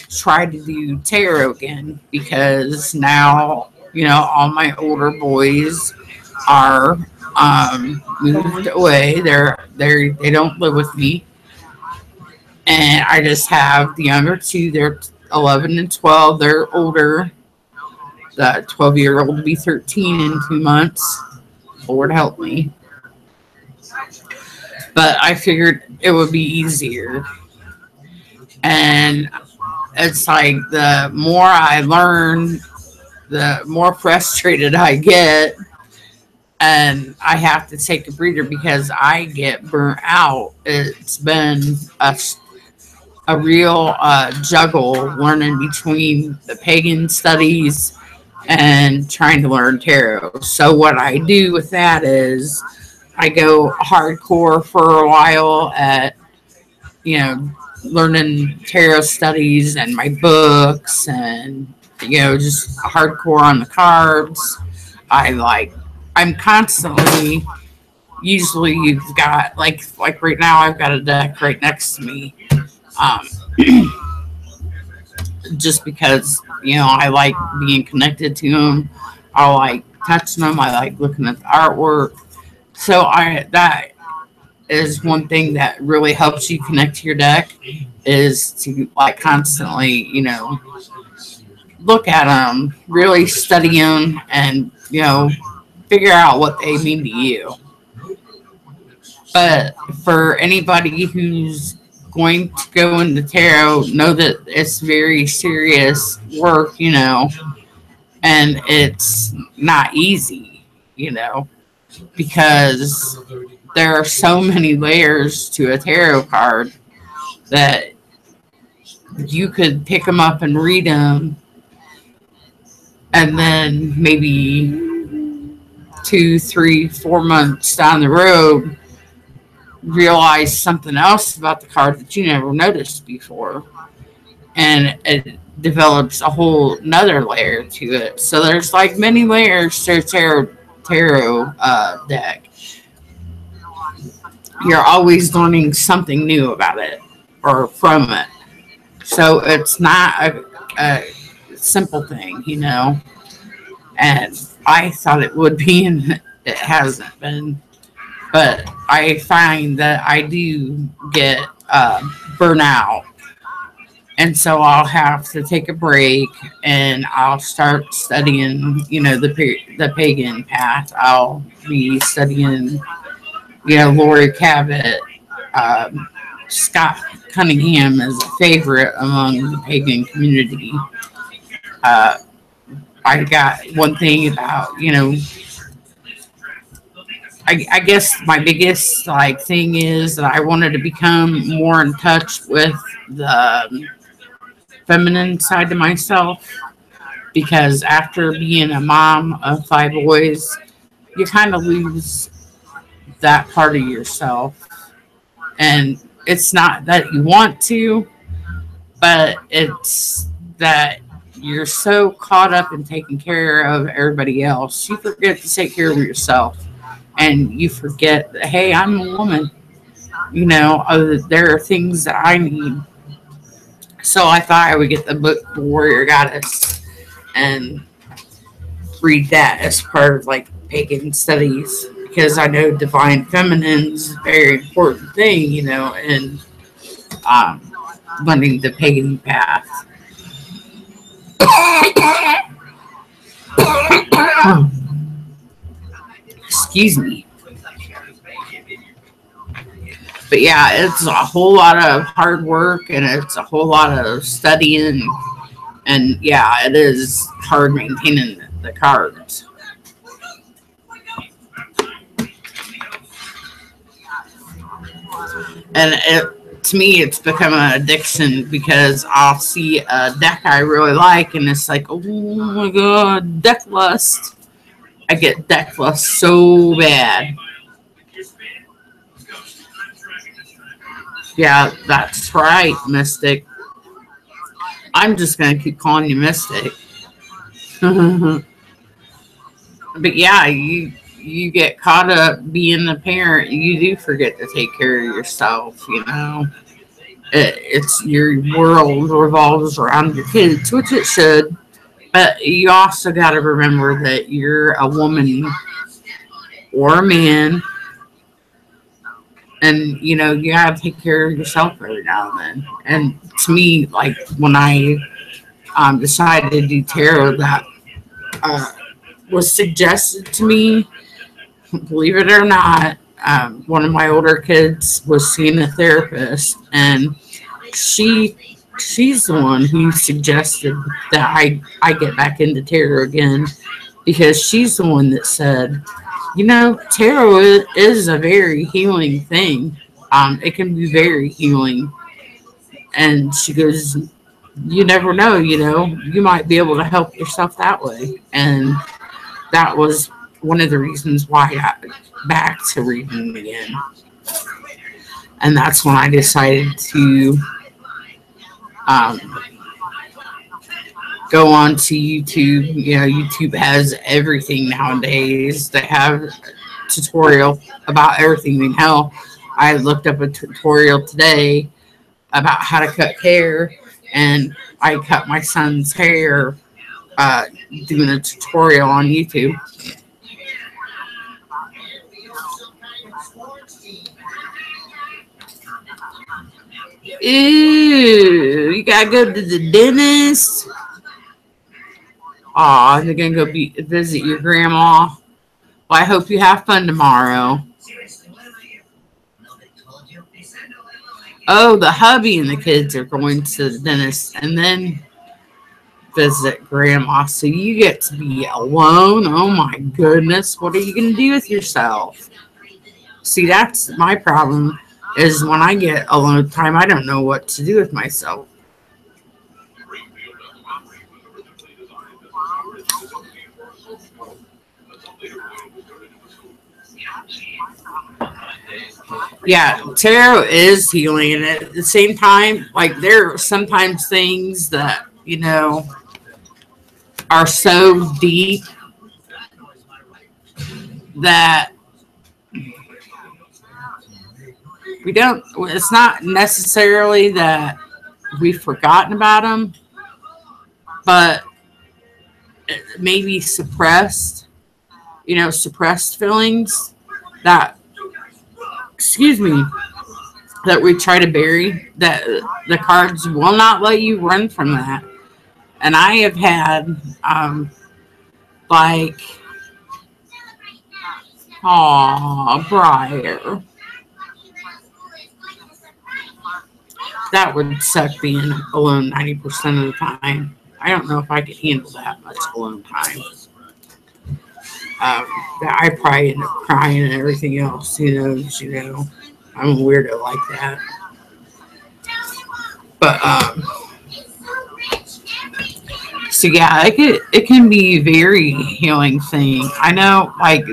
try to do tarot again, because now, all my older boys are moved away. They don't live with me, and I just have the younger 2. They're 11 and 12. They're older, the 12-year-old to be 13 in 2 months. Lord help me. But I figured it would be easier. And it's like the more I learn, the more frustrated I get. And I have to take a breather because I get burnt out. It's been a real juggle learning between the pagan studies and trying to learn tarot. So what I do with that is I go hardcore for a while at, learning tarot studies and my books and, just hardcore on the cards. I'm constantly, usually you've got, like right now I've got a deck right next to me. Just because, I like being connected to them. I like touching them. I like looking at the artwork. So that is one thing that really helps you connect to your deck, is to constantly, look at them, really study them, and, figure out what they mean to you. But for anybody who's going to go into tarot, know that it's very serious work, and it's not easy, because there are so many layers to a tarot card that you could pick them up and read them, and then maybe 2, 3, 4 months down the road realize something else about the card that you never noticed before, and it develops a whole nother layer to it. So there's many layers to a tarot deck. You're always learning something new about it or from it. So it's not a simple thing, and I thought it would be, and it hasn't been. But I find that I do get burnout. And so I'll have to take a break, and I'll start studying, the pagan path. I'll be studying, Laurie Cabot. Scott Cunningham is a favorite among the pagan community. I got one thing about, I guess my biggest thing is that I wanted to become more in touch with the feminine side of myself, because after being a mom of 5 boys, you kind of lose that part of yourself. And it's not that you want to, but it's that you're so caught up in taking care of everybody else, you forget to take care of yourself. And you forget that, hey, I'm a woman. There are things that I need. So I thought I would get the book, The Warrior Goddess, and read that as part of pagan studies, because I know divine feminine's a very important thing, in learning the pagan path. Excuse me. But yeah, it's a whole lot of hard work, and it's a whole lot of studying, and yeah, it is hard maintaining the cards. And to me, it's become an addiction, because I'll see a deck I really like, and it's like, oh my god, deck lust. I get deck lust so bad. Yeah, that's right, Mystic. I'm just going to keep calling you Mystic. But yeah, you get caught up being a parent. You do forget to take care of yourself, It's your world revolves around your kids, which it should. But you also got to remember that you're a woman or a man. And, you got to take care of yourself every now and then. And to me, when I decided to do tarot, that was suggested to me. Believe it or not, one of my older kids was seeing a therapist, and she's the one who suggested that I get back into tarot again, because she's the one that said, tarot is a very healing thing. It can be very healing. And she goes, you never know, you might be able to help yourself that way. And that was one of the reasons why I got back to reading again. And that's when I decided to go on to YouTube. YouTube has everything nowadays. They have tutorial about everything. I mean, hell, I looked up a tutorial today about how to cut hair, and I cut my son's hair doing a tutorial on YouTube. Ew, you gotta go to the dentist. Aw, you're gonna go visit your grandma. Well, I hope you have fun tomorrow. Oh, the hubby and the kids are going to the dentist and then visit grandma. So you get to be alone. Oh my goodness. What are you going to do with yourself? See, that's my problem, is when I get alone time, I don't know what to do with myself. Yeah, tarot is healing, and at the same time, like, there are sometimes things that, are so deep that it's not necessarily that we've forgotten about them, but maybe suppressed feelings that we try to bury, that the cards will not let you run from that. And I have had, Briar. That would suck being alone 90% of the time. I don't know if I could handle that much alone time. I probably end up crying and everything else, I'm a weirdo like that. But so yeah, it can be a very healing thing. I know, like,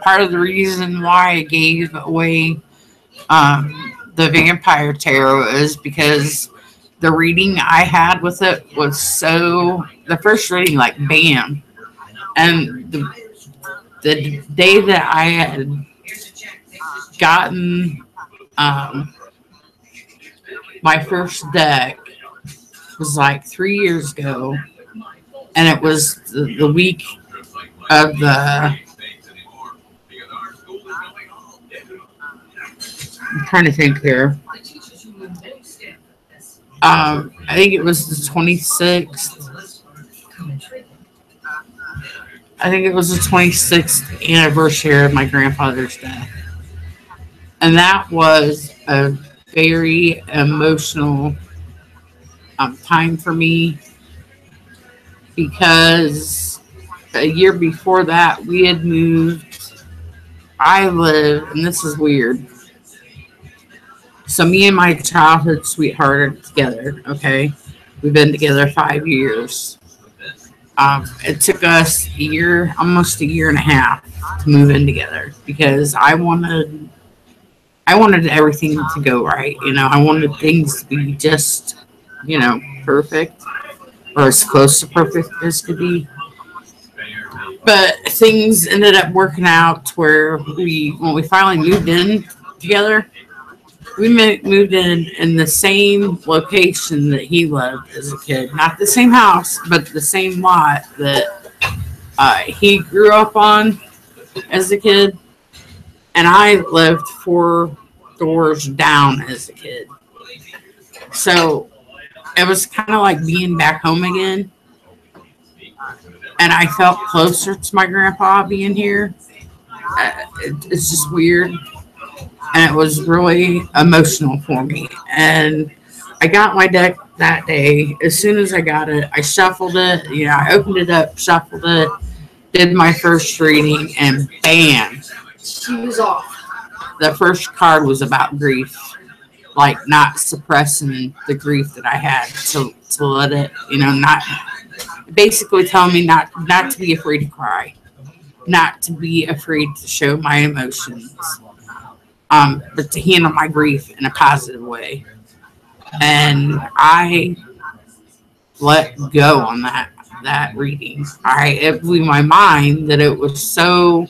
part of the reason why I gave away the Vampire Tarot is because the reading I had with it was the first reading, like, bam. And the day that I had gotten my first deck was like 3 years ago, and it was the week of the, I'm trying to think here. I think it was the 26th. I think it was the 26th anniversary of my grandfather's death. And that was a very emotional time for me, because a year before that, we had moved. And this is weird. So me and my childhood sweetheart are together, okay? We've been together 5 years. It took us almost a year and a half to move in together, because I wanted everything to go right. I wanted things to be just, perfect, or as close to perfect as could be. But things ended up working out where when we finally moved in together, we moved in the same location that he lived as a kid. Not the same house, but the same lot that he grew up on as a kid. And I lived 4 doors down as a kid. So it was kind of like being back home again. and I felt closer to my grandpa being here. It's just weird, and it was really emotional for me. And I got my deck that day. As soon as I got it, I shuffled it. I opened it up, shuffled it, did my first reading, and bam, She was off. the first card was about grief, like not suppressing the grief that I had to let it, not basically telling me not to be afraid to cry, not to be afraid to show my emotions, but to handle my grief in a positive way. And I let go on that reading. It blew my mind that it was so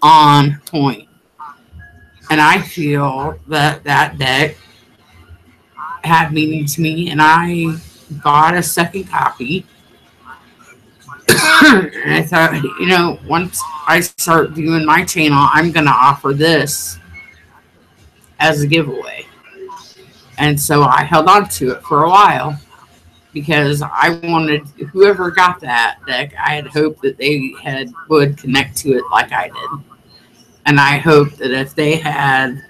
on point. And I feel that deck had meaning to me, and I bought a second copy. And I thought, once I start doing my channel, I'm going to offer this as a giveaway. And so I held on to it for a while because I wanted whoever got that deck, I had hoped that they would connect to it like I did. And I hoped that if they had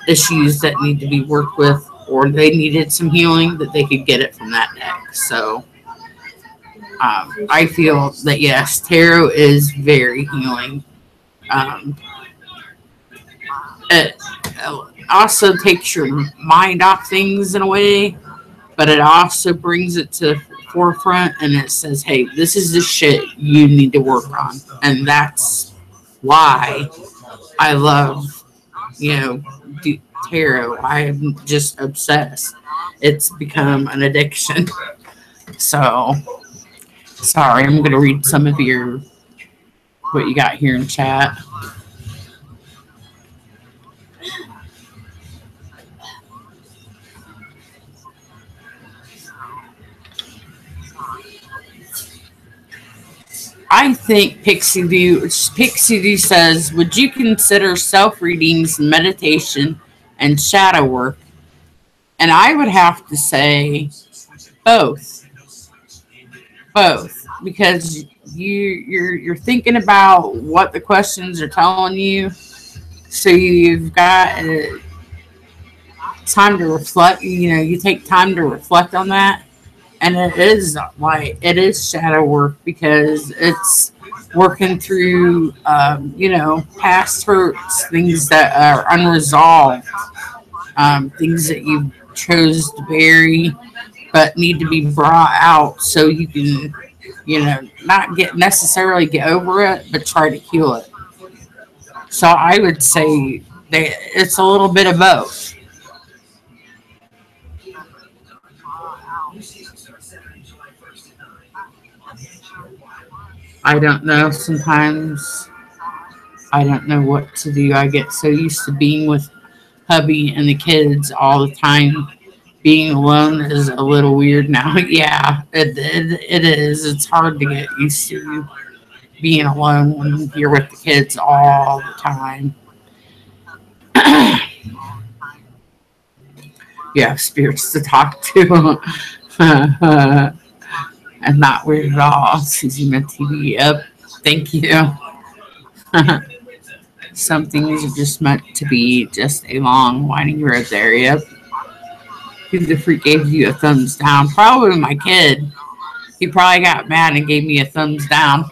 issues that need to be worked with or they needed some healing, that they could get it from that deck. So I feel that, yes, tarot is very healing. It also takes your mind off things in a way, but it also brings it to the forefront and it says, hey, this is the shit you need to work on. And that's why I love, tarot. I'm just obsessed. It's become an addiction. So, sorry, I'm going to read some of what you got here in chat. I think Pixie D says, would you consider self-readings, meditation, and shadow work? And I would have to say both. Both. Because you're thinking about what the questions are telling you. So you've got time to reflect. You take time to reflect on that. And it is shadow work because it's working through, past hurts, things that are unresolved, things that you chose to bury but need to be brought out so you can, not necessarily get over it, but try to heal it. So I would say that it's a little bit of both. I don't know. Sometimes I don't know what to do. I get so used to being with hubby and the kids all the time. Being alone is a little weird now. Yeah, it is. It's hard to get used to being alone when you're with the kids all the time. You have spirits to talk to. And not weird at all. Susie Met TV. Yep. Thank you. Some things are just meant to be just a long, winding road there. Yep. Who the freak gave you a thumbs down? Probably my kid. He probably got mad and gave me a thumbs down.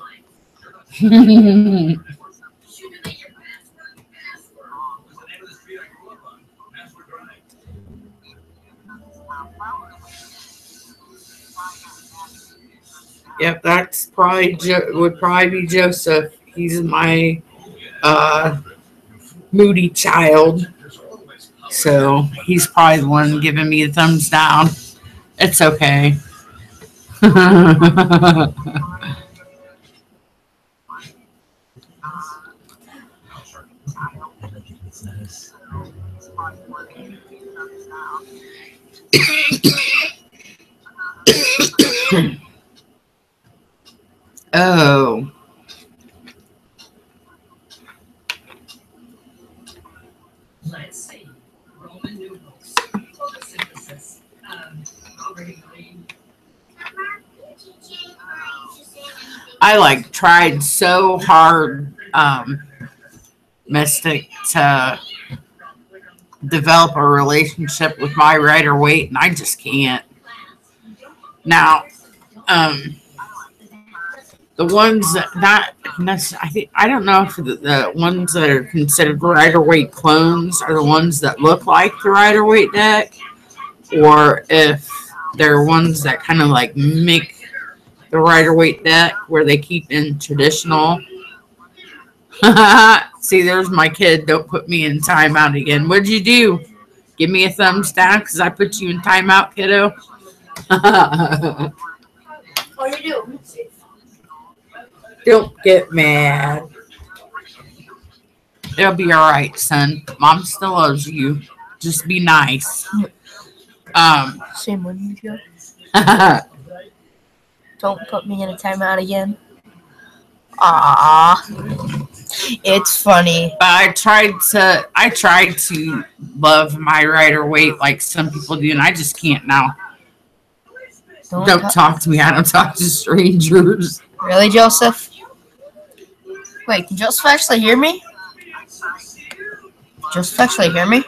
Yep, that's would probably be Joseph. He's my moody child. So he's probably the one giving me a thumbs down. It's okay. Oh. Let's see. Roman numerals. Photosynthesis. Already green. I like tried so hard, Mystic, to develop a relationship with my Rider Waite, and I just can't. Now, the ones that I don't know if the ones that are considered Rider Waite clones are the ones that look like the Rider Waite deck, or if they're ones that kind of like make the Rider Waite deck where they keep in traditional. See, there's my kid. Don't put me in timeout again. What'd you do? Give me a thumbs down because I put you in timeout, kiddo. What do you do? Don't get mad. It'll be all right, son. Mom still loves you. Just be nice. Same with you, Joe. But Don't put me in a timeout again. Ah, it's funny. I tried to love my Rider Waite like some people do, and I just can't now. Don't talk to me. I don't talk to strangers. Really, Joseph? Wait, can Joseph actually hear me? Joseph actually hear me?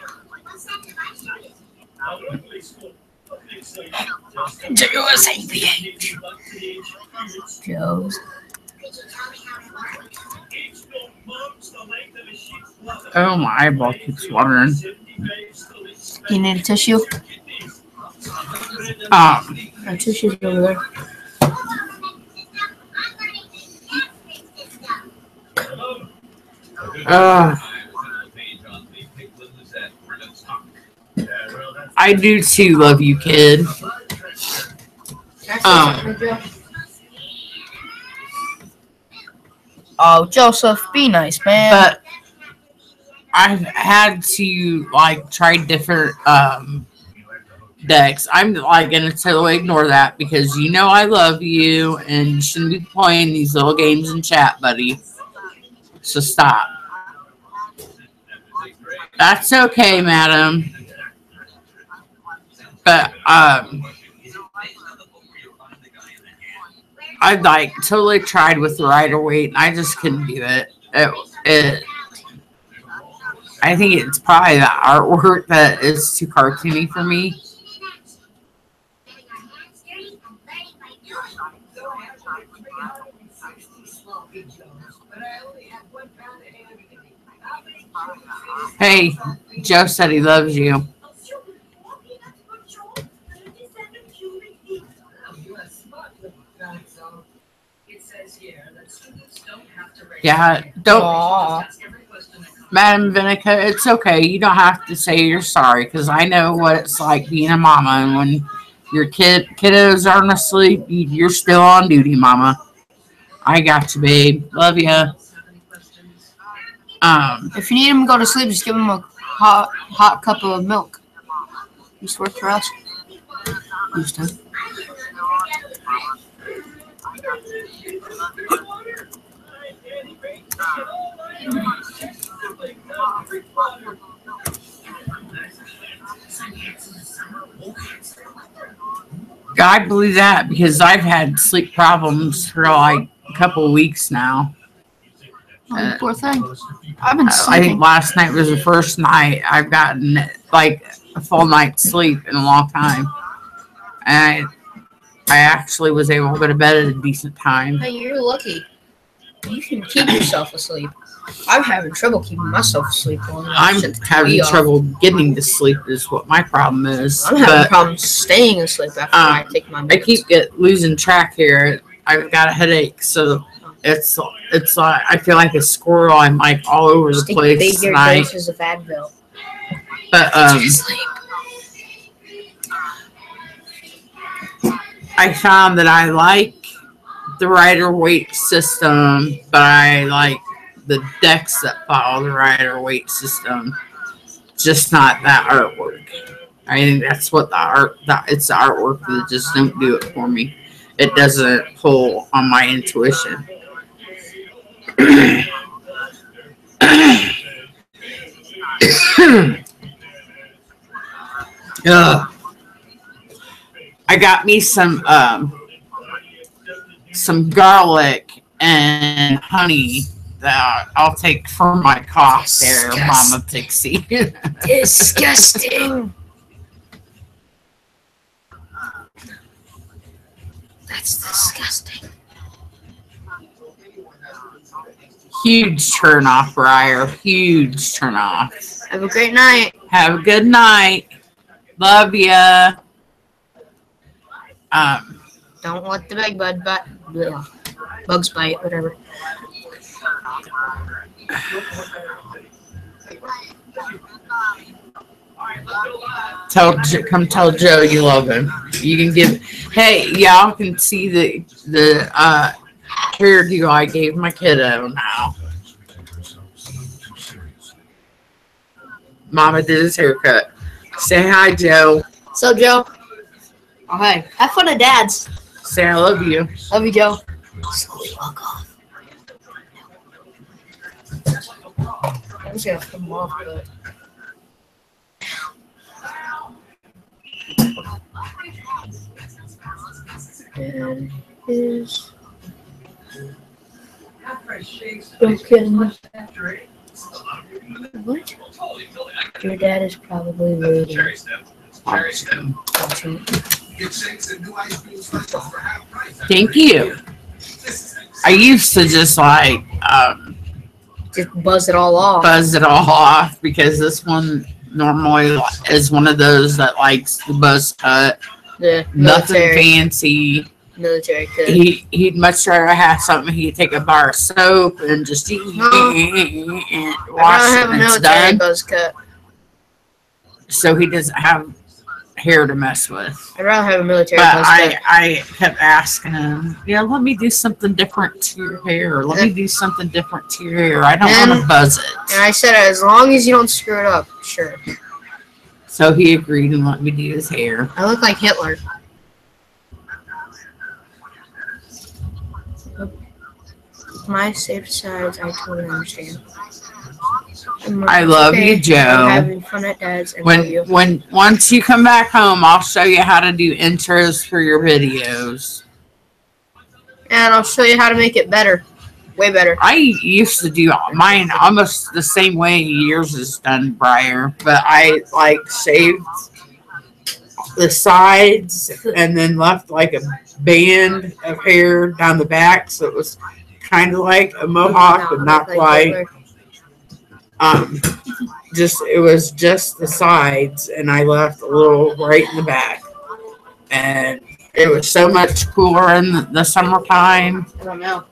Joe's. Oh, my eyeball keeps watering. You need a tissue? A tissue's over there. I do too love you, kid. Oh, Joseph, be nice, man. But I've had to like try different decks. I'm like gonna totally ignore that because you know I love you and you shouldn't be playing these little games in chat, buddy. So stop. That's okay, madam. But I like totally tried with the Rider Waite and I just couldn't do it. I think it's probably the artwork that is too cartoony for me. Hey, Joe said he loves you. Yeah, don't. Aww. Madam Vinica, it's okay. You don't have to say you're sorry because I know what it's like being a mama. And when your kiddos aren't asleep, you're still on duty, mama. I got you, babe. Love ya. If you need him to go to sleep, just give him a hot cup of milk. Used to work for us. Used to. I believe that because I've had sleep problems for like a couple of weeks now. Oh, poor thing. I've been I sleeping. think last night was the first night I've gotten like a full night's sleep in a long time. And I actually was able to go to bed at a decent time. Hey, you're lucky. You can keep yourself asleep. I'm having trouble keeping myself asleep. I'm having trouble getting to sleep is what my problem is. I'm having problems staying asleep after I take my I keep losing track here. I've got a headache, so it's like I feel like a squirrel. I'm like all over the place bigger tonight. doses of Advil. But I found that I like the Rider Waite system, but I like the decks that follow the Rider Waite system, just not that artwork. I think that's what it's the artwork that just don't do it for me. It doesn't pull on my intuition. I got me some garlic and honey that I'll take for my cough there, Mama Pixie. Disgusting. That's disgusting. Huge turn off, Briar. Huge turn off. Have a great night. Have a good night. Love ya. Don't let the big bugs bite, whatever. Come tell Joe you love him. You can give. Hey, y'all can see the hairdo I gave my kiddo now. Mama did his haircut. Say hi, Joe. So, Joe. Oh, hey. Have fun at Dad's. Say I love you. Love you, Joe. Slowly walk off. I was gonna come off, but. Dad is broken. What? Your dad is probably waiting. Thank you. I used to just like Just buzz it all off. buzz it all off because this one normally is one of those that likes the buzz cut. The Nothing military, fancy. military cut. He'd much rather have something. He'd take a bar of soap and just No. and I wash don't it have a and it's military done. buzz cut. So he doesn't have hair to mess with. I'd rather have a military But buzz cut. I kept asking him, let me do something different to your hair. Let me do something different to your hair. I don't want to buzz it. And I said, as long as you don't screw it up, sure. So he agreed and let me do his hair. I look like Hitler. My safe sides, I totally understand. I love you, Joe. I'm having fun at Dad's and love you. When once you come back home, I'll show you how to do intros for your videos. And I'll show you how to make it better. Way better. I used to do mine almost the same way yours is done, Briar. But I like shaved the sides and then left like a band of hair down the back, so it was kind of like a mohawk, but not quite. Hitler. It was just the sides, and I left a little right in the back, and it was so much cooler in the summertime. I don't know.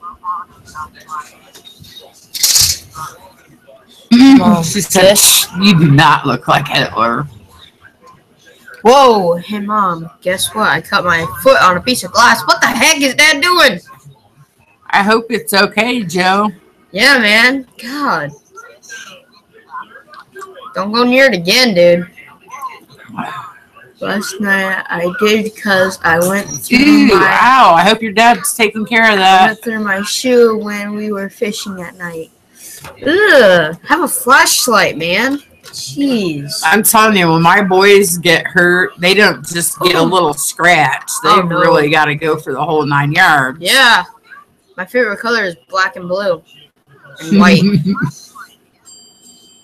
She said, "You do not look like Hitler." Whoa, hey Mom, guess what? I cut my foot on a piece of glass. What the heck is Dad doing? I hope it's okay, Joe. Yeah, man. God. Don't go near it again, dude. Last night I did because I went through Dude, my ow! I hope your dad's taking care of I that. went through my shoe when we were fishing at night. Ugh, have a flashlight, man. Jeez. I'm telling you, when my boys get hurt, they don't just get a little scratch. They've Oh, no. really got to go for the whole 9 yards. Yeah. My favorite color is black and blue. And white.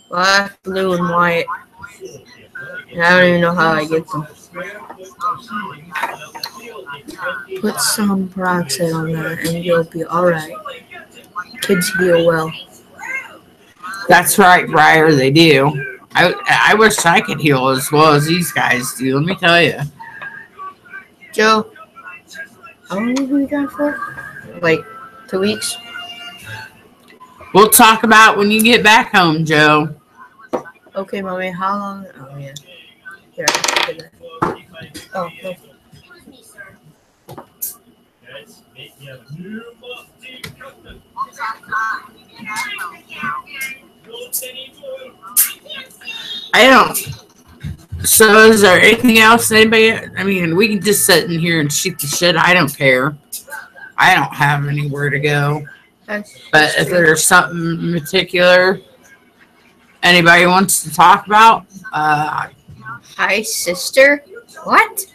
Black, blue, and white. And I don't even know how I get them. Put some peroxide on that and you'll be alright. Kids heal well. That's right, Briar. They do. I wish I could heal as well as these guys do. Let me tell you. Joe, how long have we gone for? Like 2 weeks? We'll talk about when you get back home, Joe. Okay, Mommy, how long? Oh, yeah. Here, I did that. Oh, no. I don't. So, is there anything else? Anybody? I mean, we can just sit in here and shoot the shit. I don't care. I don't have anywhere to go. That's But if there's something in particular anybody wants to talk about, Hi, sister. What?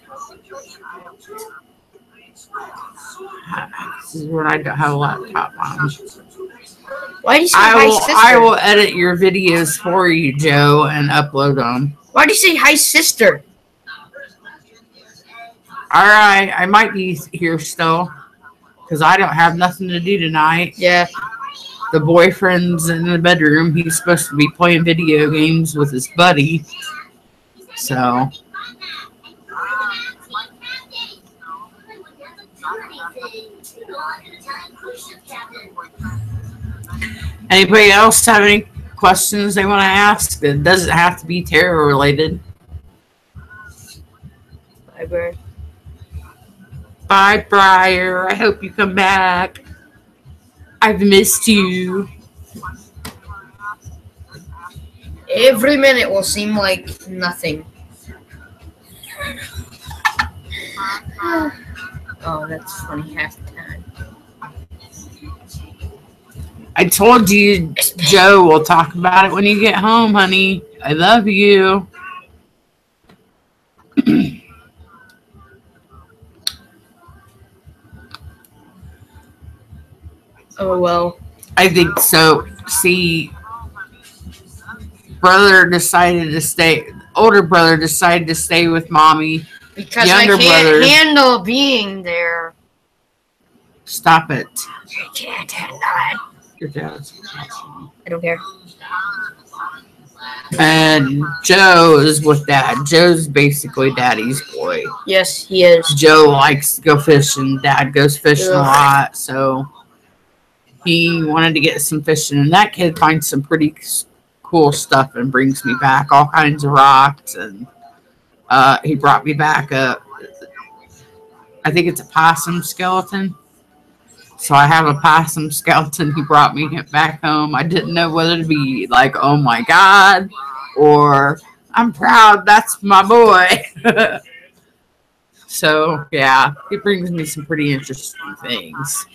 This is when I don't have a laptop on. Why do you say I hi, will. sister? I will edit your videos for you, Joe, and upload them. Why do you say hi, sister? All right, I might be here still because I don't have nothing to do tonight. Yeah. The boyfriend's in the bedroom. He's supposed to be playing video games with his buddy. So. Anybody else have any questions they want to ask? It doesn't have to be terror related. Bye, Bird. Bye, Briar. I hope you come back. I've missed you. Every minute will seem like nothing. Oh, that's funny half the time. I told you, Joe, we'll talk about it when you get home, honey. I love you. Oh, well. I think so. See, older brother decided to stay with mommy. Because Younger I can't brother. handle being there. Stop it. I can't handle it. Your dad's. I don't care. And Joe is with dad. Joe's basically daddy's boy. Yes, he is. Joe likes to go fishing. Dad goes fishing a Ugh. lot. So he wanted to get some fishing. And that kid finds some pretty cool stuff and brings me back all kinds of rocks. And he brought me back I think it's a possum skeleton. So I have a possum skeleton. He brought me back home. I didn't know whether to be like, oh my God, or I'm proud, that's my boy. So yeah, he brings me some pretty interesting things.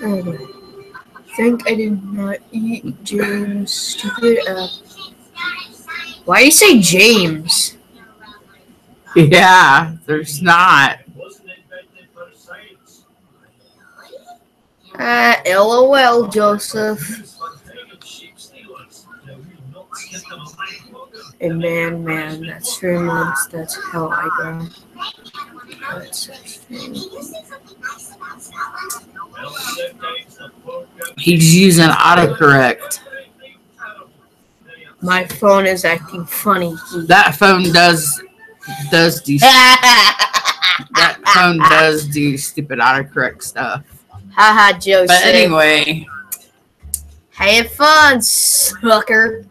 I think I did not eat James' stupid app. Why do you say James? Yeah, there's not. LOL, Joseph. And man, that's 3 months. That's how I grow. That's such thing. He's using autocorrect. My phone is acting funny. That phone does do that phone does do stupid autocorrect stuff. Haha, Joseph. But anyway, Have fun, sucker.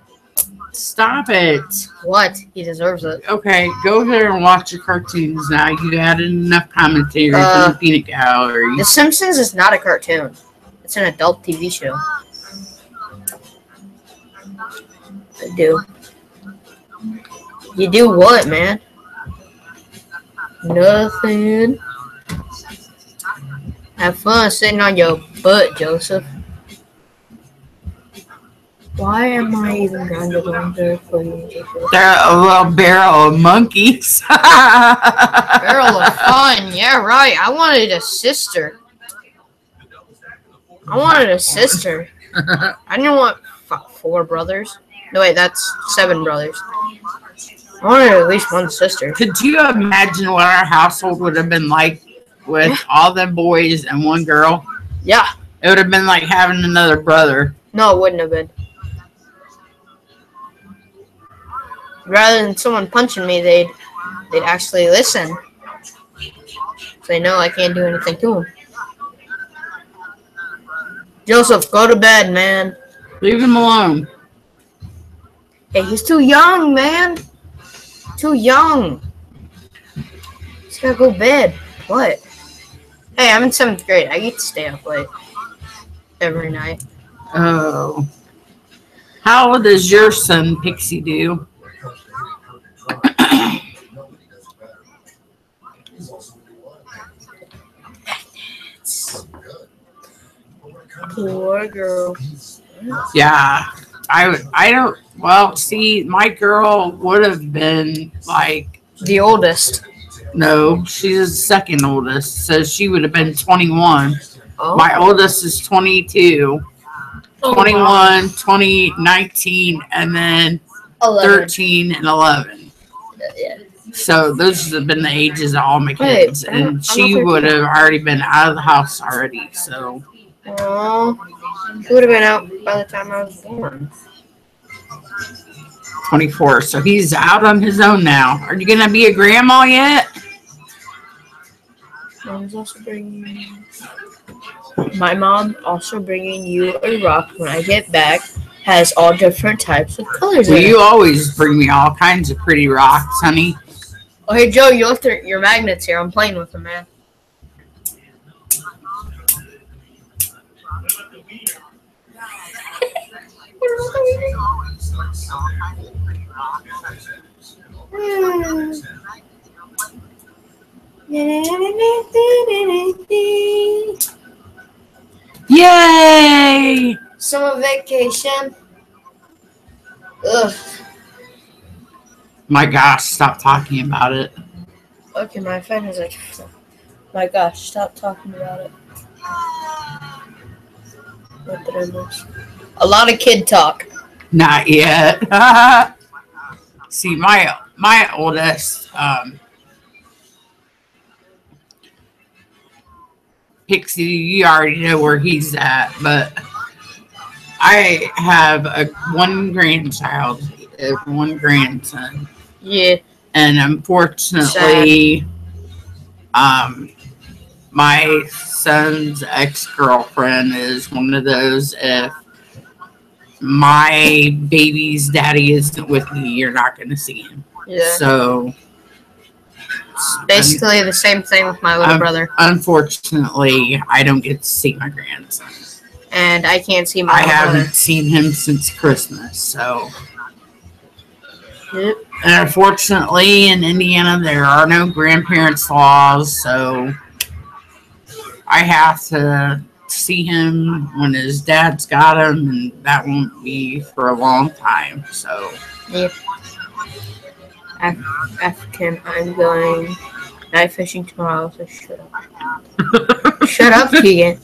stop it. What? He deserves it. Okay, go there and watch your cartoons now. You added enough commentary from the peanut gallery. The Simpsons is not a cartoon. It's an adult TV show. I do. You do what, man? Nothing. Have fun sitting on your butt, Joseph. Why am I even going to go there for you, Joseph? They're a little barrel of monkeys. Barrel of fun. Yeah, right. I wanted a sister. I didn't want 4 brothers. No, wait, that's 7 brothers. I wanted at least one sister. Could you imagine what our household would have been like with all the boys and 1 girl? Yeah. It would have been like having another brother. No, it wouldn't have been. Rather than someone punching me, they'd actually listen. So they know I can't do anything to them. Joseph, go to bed, man. Leave him alone. Hey, he's too young, man. Too young. He's gotta go to bed. What? Hey, I'm in 7th grade. I get to stay up late every night. Oh. How does your son Pixie do? Poor girl. Yeah. I don't, well, see, my girl would have been like, The oldest. no, she's the second oldest, so she would have been 21. Oh. My oldest is 22, Oh, 21, wow. 20, 19, and then 11. 13 and 11. Yeah. So those have been the ages of all my Wait, kids, I'm and she not would 13. have already been out of the house already. So Oh, she would have been out by the time I was born. 24. So he's out on his own now. Are you gonna be a grandma yet? Mom's also bringing. My mom also bringing you a rock when I get back. Has all different types of colors Well, in it. you always bring me all kinds of pretty rocks, honey. Oh, hey Joe, you left your magnets here. I'm playing with them, man. Yay! Summer vacation. Ugh. My gosh, stop talking about it. Okay, my friend is like, my gosh, stop talking about it. What did I miss? A lot of kid talk. Not yet. See, my oldest, Pixie, you already know where he's at, but I have one grandchild, one grandson, Yeah. and unfortunately, my son's ex-girlfriend is one of those, if my baby's daddy isn't with me, you're not going to see him. Yeah. So Basically the same thing with my little brother. unfortunately, I don't get to see my grandson. And I can't see my I little haven't brother. seen him since Christmas. So, Yep. and unfortunately, in Indiana, there are no grandparents' laws. So, I have to see him when his dad's got him, and that won't be for a long time. So, Yep. African, I'm going night fishing tomorrow, so shut up. Shut up, Keegan.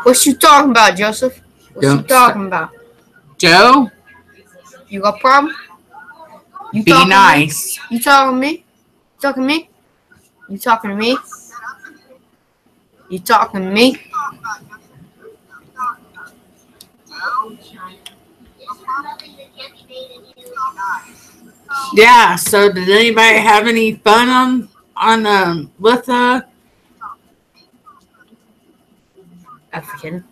What you talking about, Joseph? What you Don't talking about? Joe, You got a problem? You be talking to me? nice. You talking to me? Talking to me? You talking to me? You talking to me? Yeah. So, did anybody have any fun with African.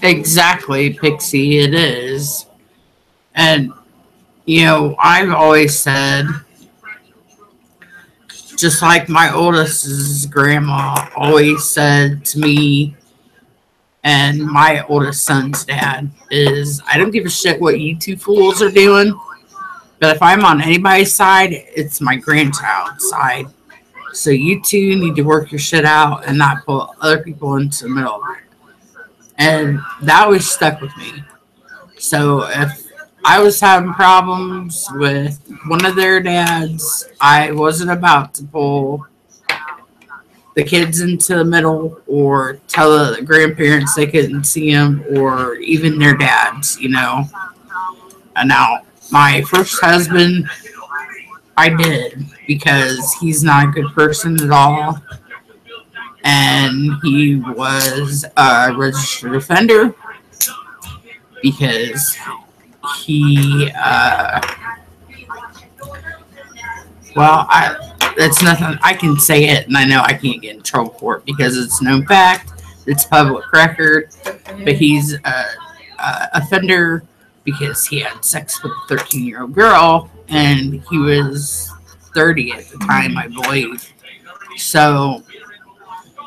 Exactly, Pixie, it is. And, you know, I've always said, just like my oldest's grandma always said to me and my oldest son's dad, is I don't give a shit what you two fools are doing, but if I'm on anybody's side, it's my grandchild's side. So you two need to work your shit out and not put other people into the middle of it. And that always stuck with me. So if I was having problems with one of their dads, I wasn't about to pull the kids into the middle or tell the grandparents they couldn't see them or even their dads, you know. And now, my first husband, I did because he's not a good person at all. And he was a registered offender because he, that's nothing. I can say it, and I know I can't get in trouble for it because it's known fact. It's public record. But he's a offender because he had sex with a 13-year-old girl, and he was 30 at the time, I believe. So,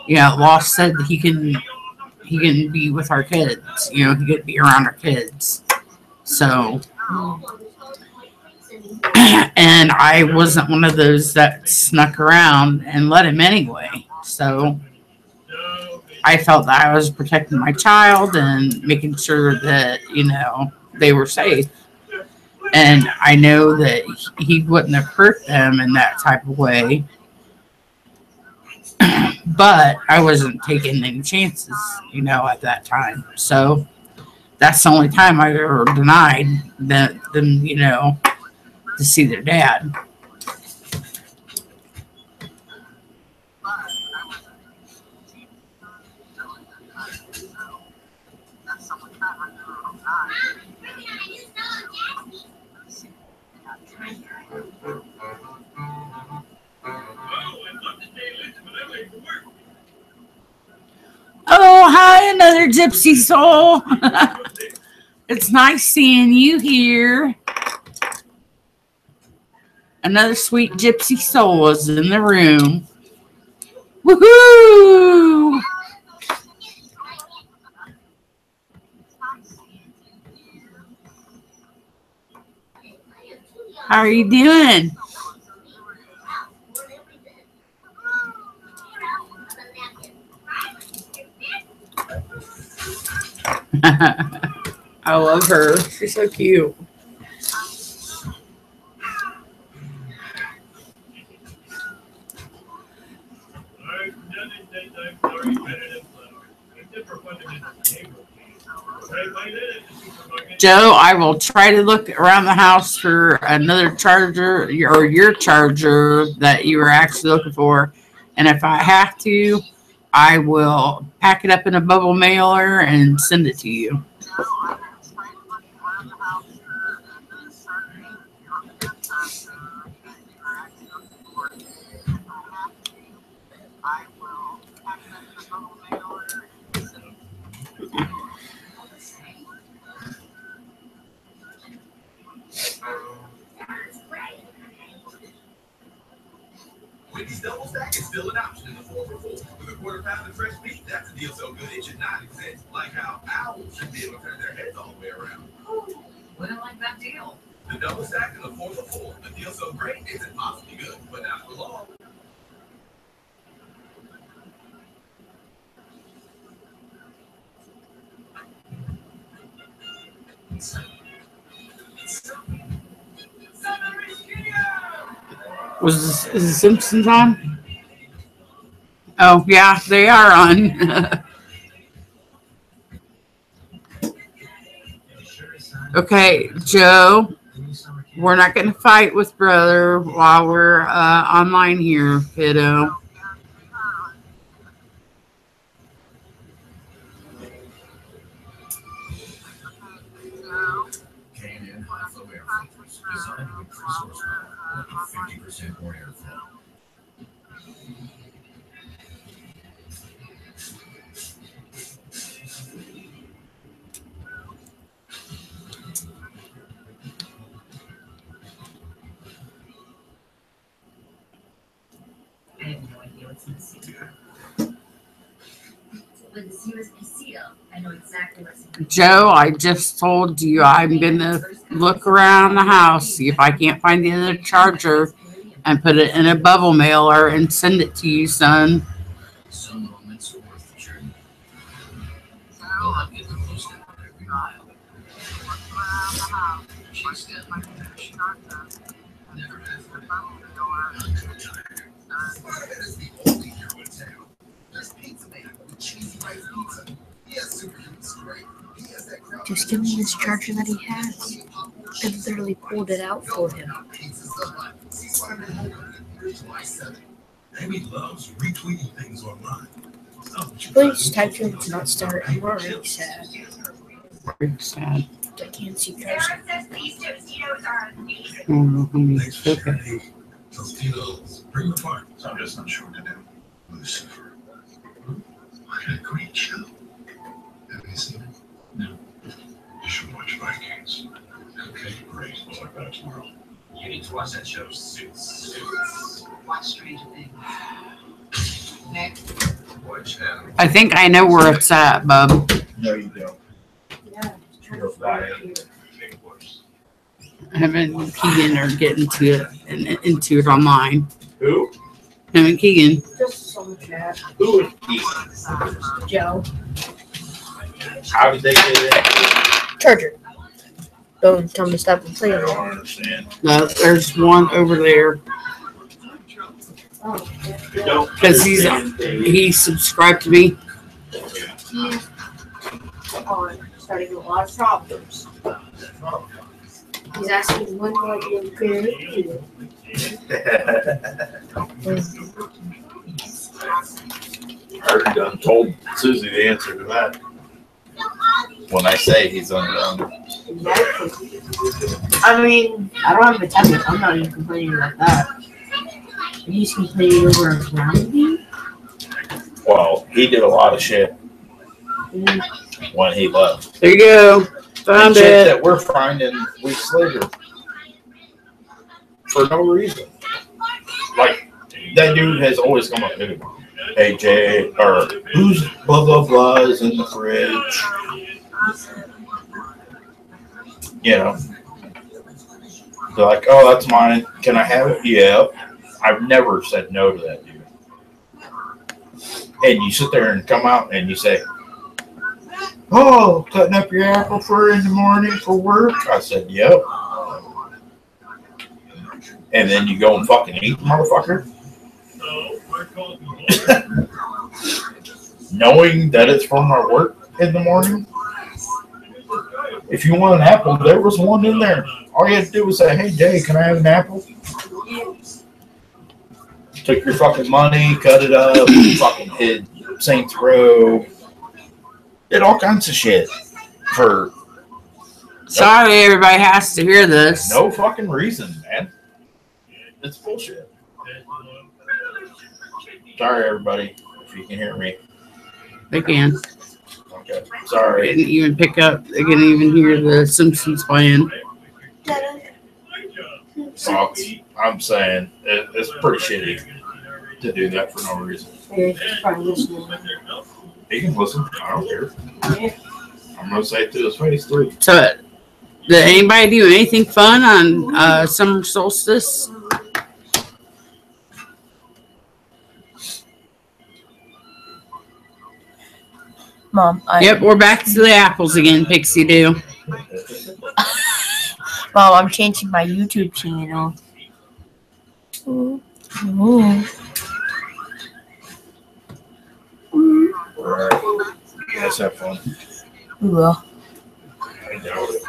law said that he can be with our kids. He could be around our kids. So, and I wasn't one of those that snuck around and let him anyway. So, I felt that I was protecting my child and making sure that, they were safe. And I know that he wouldn't have hurt them in that type of way. But I wasn't taking any chances, at that time. So that's the only time I ever denied them, to see their dad. Oh, hi, another gypsy soul. It's nice seeing you here. Another sweet gypsy soul is in the room. Woohoo! How are you doing? I love her. She's so cute. Joe, I will try to look around the house for another charger or your charger that you were actually looking for. And if I have to, I will pack it up in a bubble mailer and send it to you. Wendy's Double Stack is still an option in the 4-for-4. With a quarter pound of fresh meat, that's a deal so good it should not exist. Like how owls should be able to turn their heads all the way around. We don't like that deal. The Double Stack and the 4-for-4. The deal so great it's impossibly good, but not for long. Is the Simpsons on? Oh, yeah, they are on. Okay, Joe, we're not going to fight with brother while we're online here, kiddo. K&N high-flow air filters designed to increase horsepower and up to 50% more airflow. I have no idea what's in the secret. With the Sears Casino, I know exactly what's in the Joe, I just told you I'm going to look around the house, see if I can't find the other charger, and put it in a bubble mailer and send it to you, son. Some moments are worth the journey. We'll help get the most out of every mile. Chase down your passion. Never have heard it. Spider-Man is the only hero in town. There's Pizza Man with cheesy rice pizza. He has superhuman strength. He has that crowd. Just give him this charger that he has. I literally pulled it out for him. See Spider-Man Homecoming here July 7th. Amy loves retweeting things online. Please type to him to not start. I'm already sad. Very sad. I can't see Carson. Okay. Tostitos, bring the part. I'm just not sure what to do. Lucifer. What a great show. Have you seen it? No. You should watch Vikings. Okay, great. We'll talk about it tomorrow. You need to watch that show, Suits. Watch Stranger Things. Next. Watch Adam. I think I know where it's at, bub. No, you don't. Yeah. You're fine. Him and Keegan are getting to it and into it online. Who? Him and Keegan. Just some chat. Who is he? Joe. How did they get in? Charger. Don't tell me to stop and play I it. don't understand. No, there's one over there Oh, I don't because he subscribed to me. he's on starting a lot of problems. He's asking when will I be able to clear it? I already done told Susie the answer to that. When I say he's undone. Exactly. I mean, I don't have a tablet. I'm not even complaining about that. He's complaining over a grounding. Well, he did a lot of shit Mm, when he left. There you go. Found And shit it. that we're finding weeks later. For no reason. Like, that dude has always come up to me. Hey, Jay, or who's blah, blah, blah is in the fridge. You know. They're like, oh, that's mine. Can I have it? Yeah. I've never said no to that dude. And you sit there and come out and you say, oh, cutting up your apple for in the morning for work? I said, yep. And then you go and fucking eat, motherfucker? Knowing that it's for my work in the morning? If you want an apple, there was one in there. All you had to do was say, hey, Jay, can I have an apple? Took your fucking money, cut it up, fucking hid Saints Row. Did all kinds of shit for Sorry, everybody has to hear this. no fucking reason, man. It's bullshit. Sorry, everybody, if you can hear me. They can. Okay, They sorry. didn't even pick up. They can even hear the Simpsons playing. So, I'm saying it's pretty shitty to do that for no reason. Hey, he's probably listening. He can listen. I don't care. I'm gonna say it to his face too. So, did anybody do anything fun on summer solstice? Mom, Yep, we're back to the apples again, Pixie Do. Mom, I'm changing my YouTube channel. Ooh. Alright. You guys have fun. We will. I doubt it.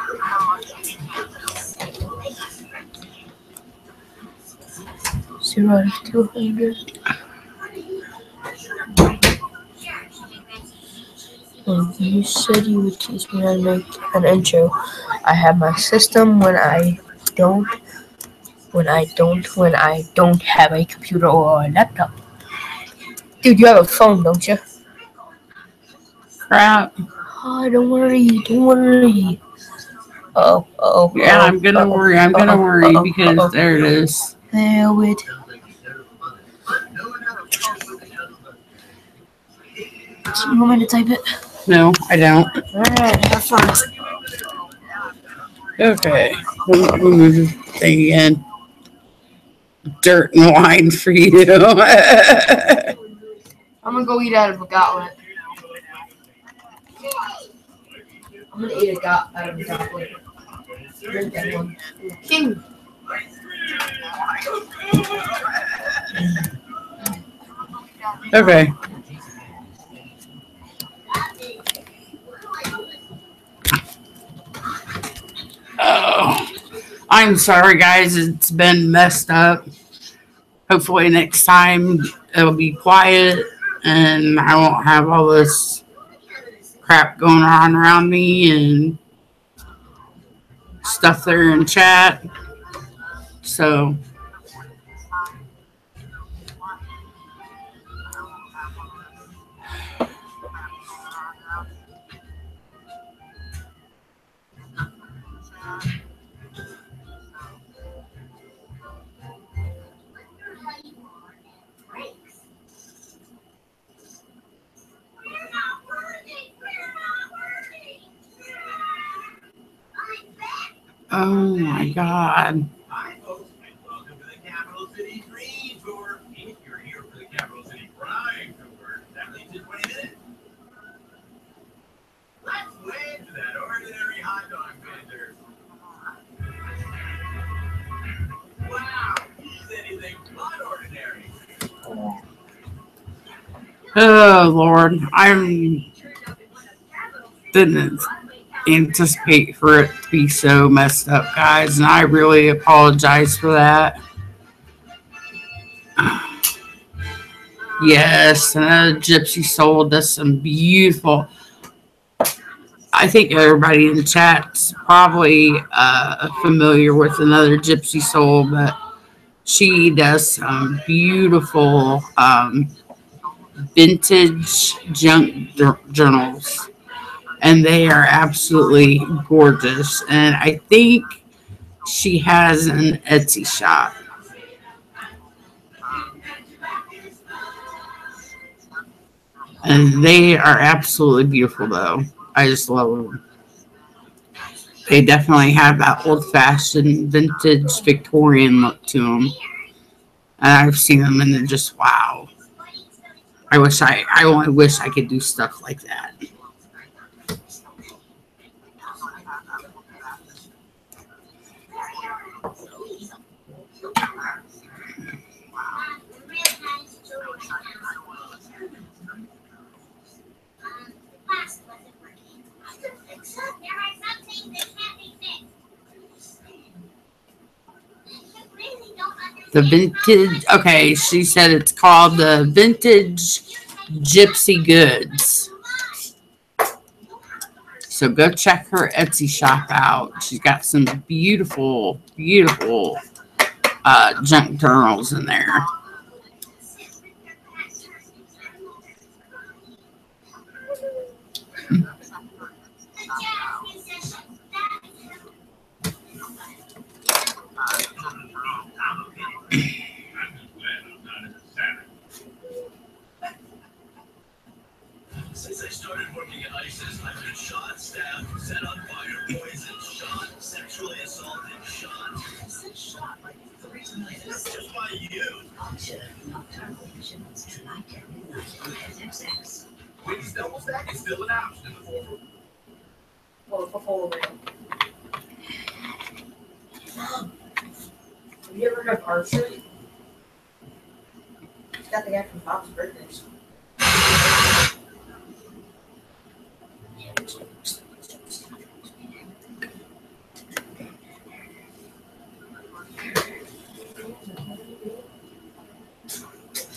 Zero out of 200. Well, you said you would teach me how to make an intro. I have my system when I don't have a computer or a laptop. Dude, you have a phone, don't you? Crap. Oh, don't worry. Oh. Yeah, I'm gonna worry. I'm gonna worry because there it is. Hell it. Do you want me to type it? No, I don't. Alright, have fun. Okay. We'll move the thing again. Dirt and wine for you. I'm gonna go eat out of a goblet. I'm gonna eat out of a goblet. Drink that one. King. Okay. Oh, I'm sorry, guys. It's been messed up. Hopefully, next time it'll be quiet and I won't have all this crap going on around me. And stuff there in chat. So oh my God. Hi, folks, and welcome to the Capital City Dream Tour. If you're here for the Capital City Prime Tour, that leaves you 20 minutes. Let's wave to that ordinary hot dog vendor. Wow, he's anything but ordinary. Oh Lord, I didn't anticipate for it to be so messed up, guys, and I really apologize for that. Yes, another Gypsy Soul does some beautiful. I think everybody in the chat's probably familiar with another Gypsy Soul, but she does some beautiful vintage junk journals, and they are absolutely gorgeous. And I think she has an Etsy shop. And they are absolutely beautiful, though. I just love them. They definitely have that old-fashioned, vintage, Victorian look to them. And I've seen them, and they're just wow. I only wish I could do stuff like that. The vintage, okay, she said it's called the Vintage Gypsy Goods. So go check her Etsy shop out. She's got some beautiful, beautiful junk journals in there. Since I started working at ISIS, I've been shot, stabbed, set on fire, poisoned, shot, sexually assaulted, shot. Shot like 3 times. Just by you. Wings double stack is still an option in the forward. Have you ever heard of Archer? It's got the guy from Bob's Burgers.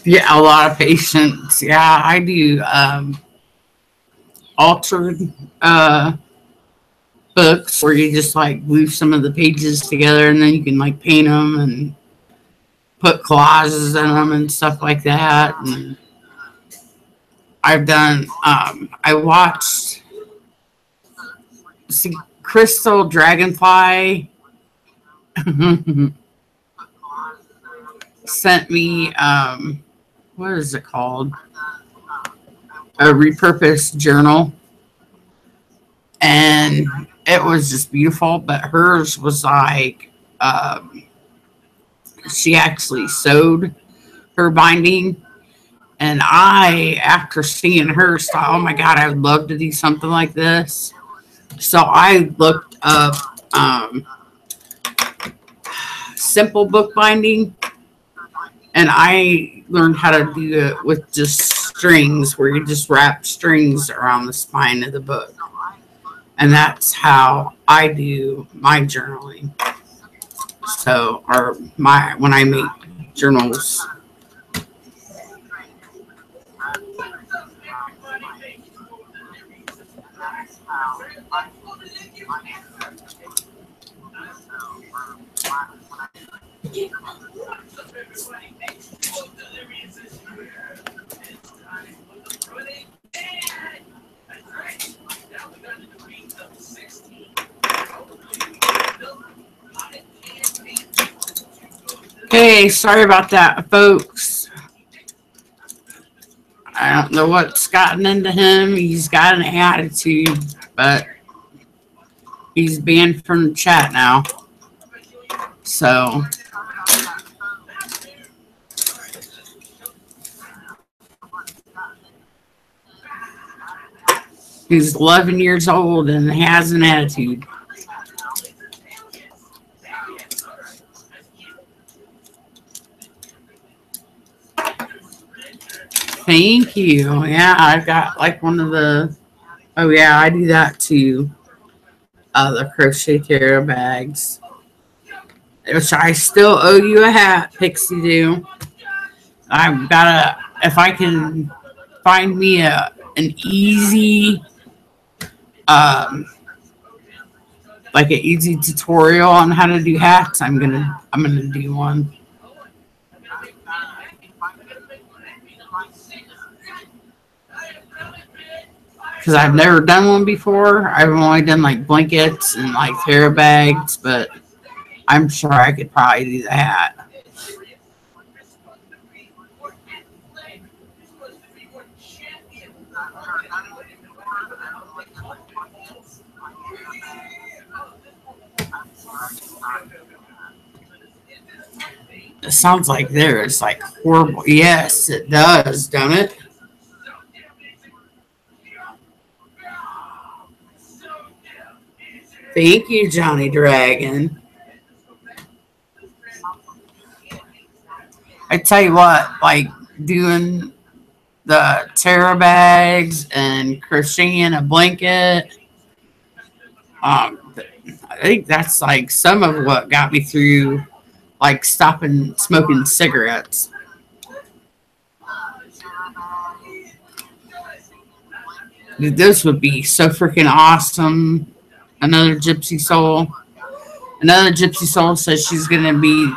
Yeah, a lot of patience. Yeah, I do altered books where you just like glue some of the pages together and then you can like paint them and put collages in them and stuff like that. And I've done, I watched Crystal Dragonfly sent me, what is it called? A repurposed journal. And it was just beautiful, but hers was like, she actually sewed her binding. And I, after seeing hers, thought, oh my God, I would love to do something like this. So I looked up simple bookbinding, and I learned how to do it with just strings, where you just wrap strings around the spine of the book. And that's how I do my journaling. So, or when I make journals. Hey, sorry about that, folks. I don't know what's gotten into him. He's got an attitude, but he's banned from the chat now. So he's 11 years old and has an attitude. Thank you. Yeah, I got like one of the. Oh yeah, I do that too. The crochet tarot bags, which I still owe you a hat, Pixie Do. I've gotta, if I can find me an easy, like an easy tutorial on how to do hats, I'm gonna do one. Because I've never done one before. I've only done like blankets and like tarot bags, but I'm sure I could probably do the hat. It sounds like there is like horrible. Yes, it does, don't it? Thank you, Johnny Dragon. I tell you what, like doing the tarot bags and crocheting a blanket. I think that's like some of what got me through, like stopping smoking cigarettes. Dude, this would be so freaking awesome. Another Gypsy Soul. Another Gypsy Soul says she's going to be,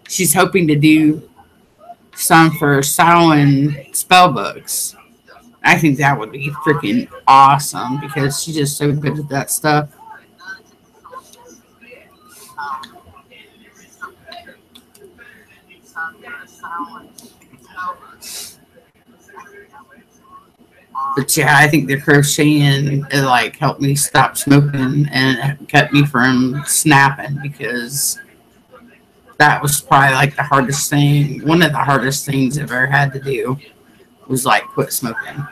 she's hoping to do some for Samhain spell books. I think that would be freaking awesome because she's just so good at that stuff. But yeah, I think the crocheting it like helped me stop smoking and it kept me from snapping because that was probably like the hardest thing. One of the hardest things I've ever had to do was like quit smoking.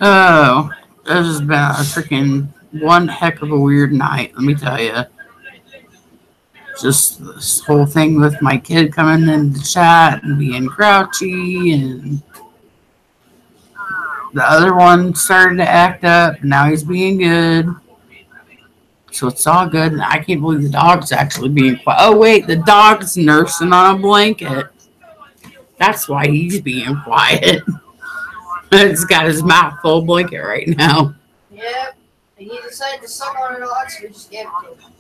Oh, this has been a freaking one heck of a weird night, let me tell you. Just this whole thing with my kid coming in the chat and being grouchy, and the other one started to act up, and now he's being good. So it's all good, and I can't believe the dog's actually being quiet. Oh, wait, the dog's nursing on a blanket. That's why he's being quiet. He's got his mouth full of blanket right now. Yep. And he decided to suck on it a lot, so we just gave it to him.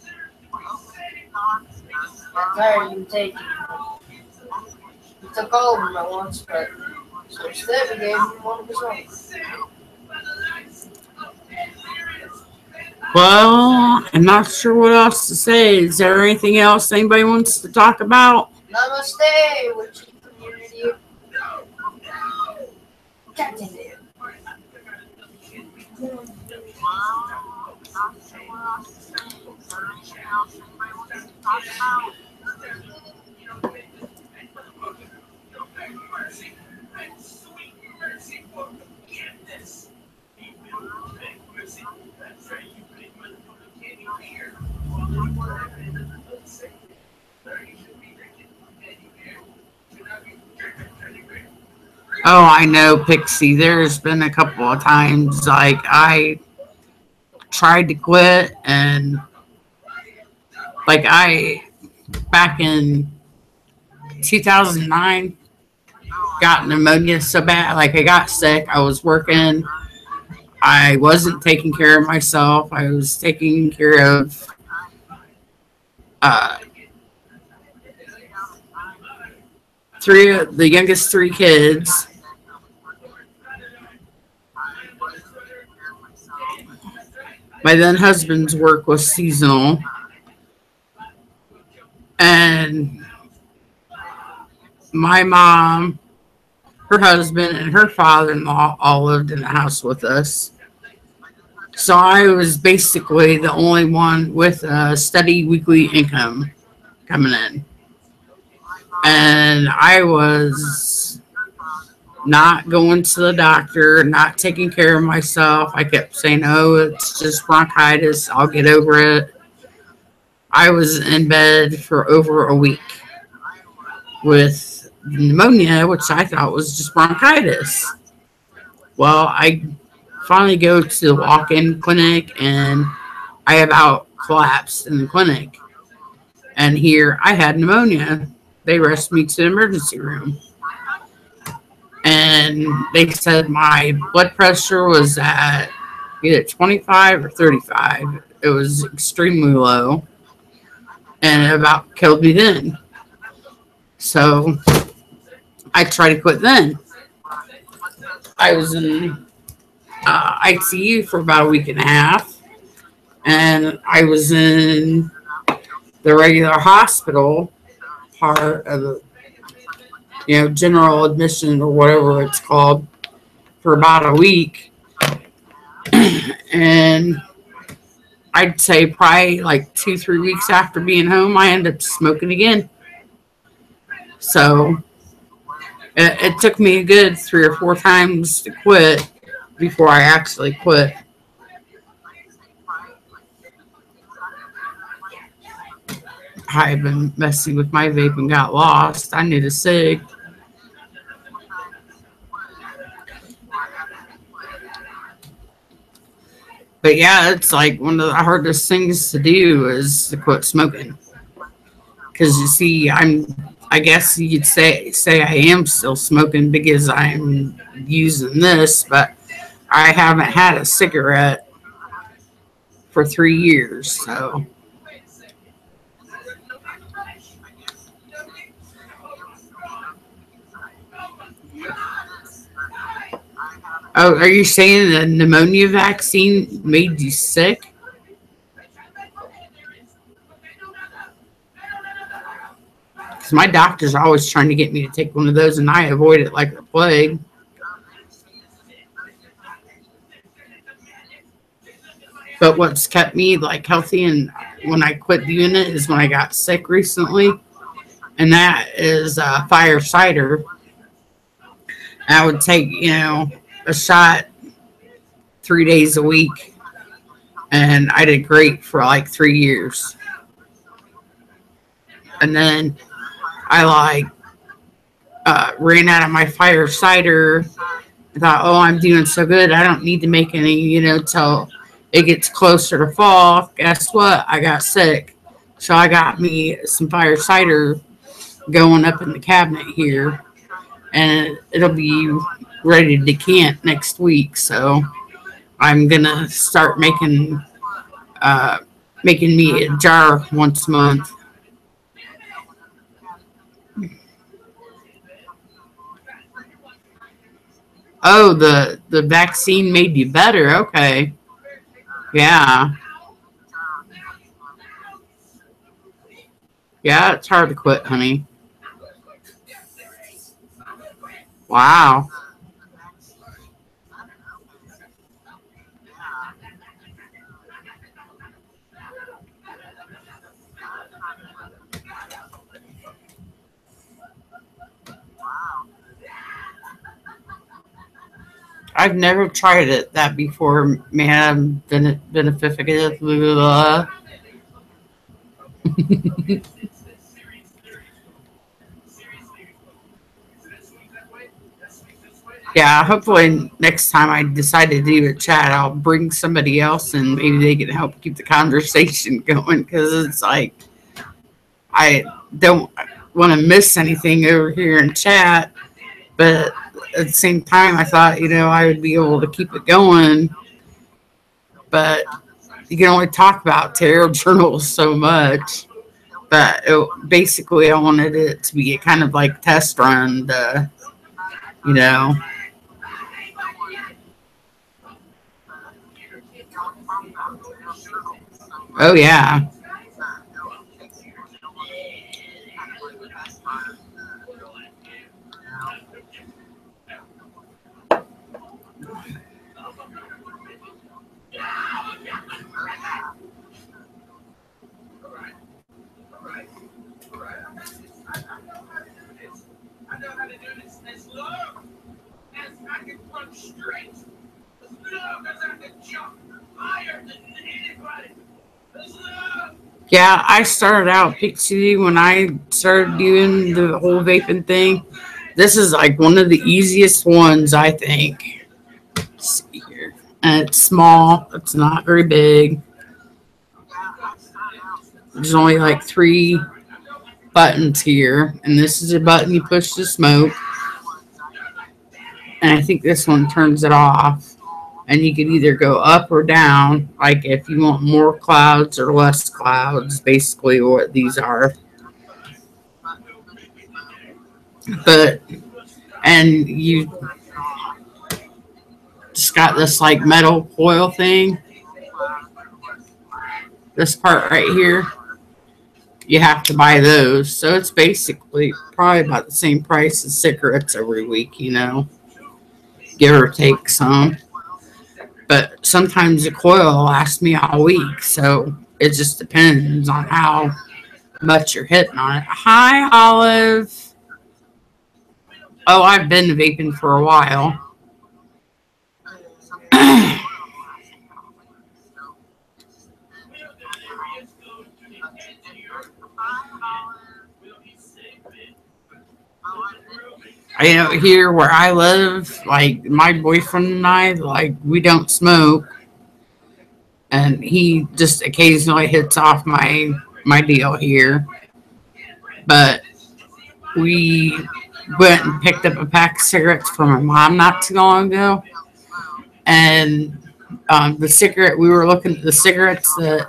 I'm tired of him taking it. He took all of them at once, but so instead we gave him one of his own. Well, I'm not sure what else to say. Is there anything else anybody wants to talk about? Namaste, witchy community. God damn it. Oh, I know, Pixie. There's been a couple of times like I tried to quit, and like I back in 2009 got pneumonia so bad. Like I got sick. I was working. I wasn't taking care of myself. I was taking care of uh, the youngest three kids. My then husband's work was seasonal, and my mom, her husband, and her father-in-law all lived in the house with us. So I was basically the only one with a steady weekly income coming in. And I was not going to the doctor, not taking care of myself. I kept saying, oh, it's just bronchitis. I'll get over it. I was in bed for over a week with pneumonia, which I thought was just bronchitis. Well, I finally go to the walk-in clinic, and I about collapsed in the clinic. And here I had pneumonia. They rushed me to the emergency room. And they said my blood pressure was at either 25 or 35. It was extremely low. And it about killed me then. So I tried to quit then. I was in ICU for about a week and a half. And I was in the regular hospital part of the general admission or whatever it's called for about a week. And I'd say probably like 2-3 weeks after being home, I ended up smoking again. So it took me a good 3 or 4 times to quit before I actually quit. I've been messing with my vape and got lost. I need a cig. But yeah, it's like one of the hardest things to do is to quit smoking. Because you see, I guess you could say I am still smoking because I'm using this, but I haven't had a cigarette for 3 years, so. Oh, are you saying the pneumonia vaccine made you sick? Because my doctor's always trying to get me to take one of those, and I avoid it like the plague. But what's kept me like healthy and when I quit doing it is when I got sick recently, and that is fire cider. I would take a shot 3 days a week, and I did great for like 3 years. And then I ran out of my fire cider. I thought, oh, I'm doing so good, I don't need to make any, till it gets closer to fall. Guess what? I got sick. So I got me some fire cider going up in the cabinet here, and it'll be ready to decant next week. So I'm gonna start making me a jar once a month. Oh, the vaccine made you better. Okay. Yeah. Yeah, it's hard to quit, honey. Wow. I've never tried that before, man. Beneficative. Yeah, hopefully next time I decide to do a chat, I'll bring somebody else and maybe they can help keep the conversation going because it's like I don't want to miss anything over here in chat, but at the same time, I thought, I would be able to keep it going, but you can only talk about tarot journals so much. But basically, I wanted it to be a kind of like test run to, you know. Oh, yeah. I know how to do this. As long as I can punch straight, as long as I can jump higher than anybody, as long. Yeah, I started out Pixie when I started doing the whole vaping thing. This is like one of the easiest ones, I think. Let's see here. And it's small. It's not very big. There's only like 3 buttons here. And this is a button you push to smoke. And I think this one turns it off. And you can either go up or down, like if you want more clouds or less clouds, basically what these are. And you just got this like metal coil thing. This part right here, you have to buy those. So it's basically probably about the same price as cigarettes every week, give or take some. But sometimes the coil lasts me all week, so it just depends on how much you're hitting on it. Hi, Olive. Oh, I've been vaping for a while. Here where I live, like my boyfriend and I, like we don't smoke, and he just occasionally hits off my deal here. But we went and picked up a pack of cigarettes from my mom not too long ago, and we were looking at the cigarettes that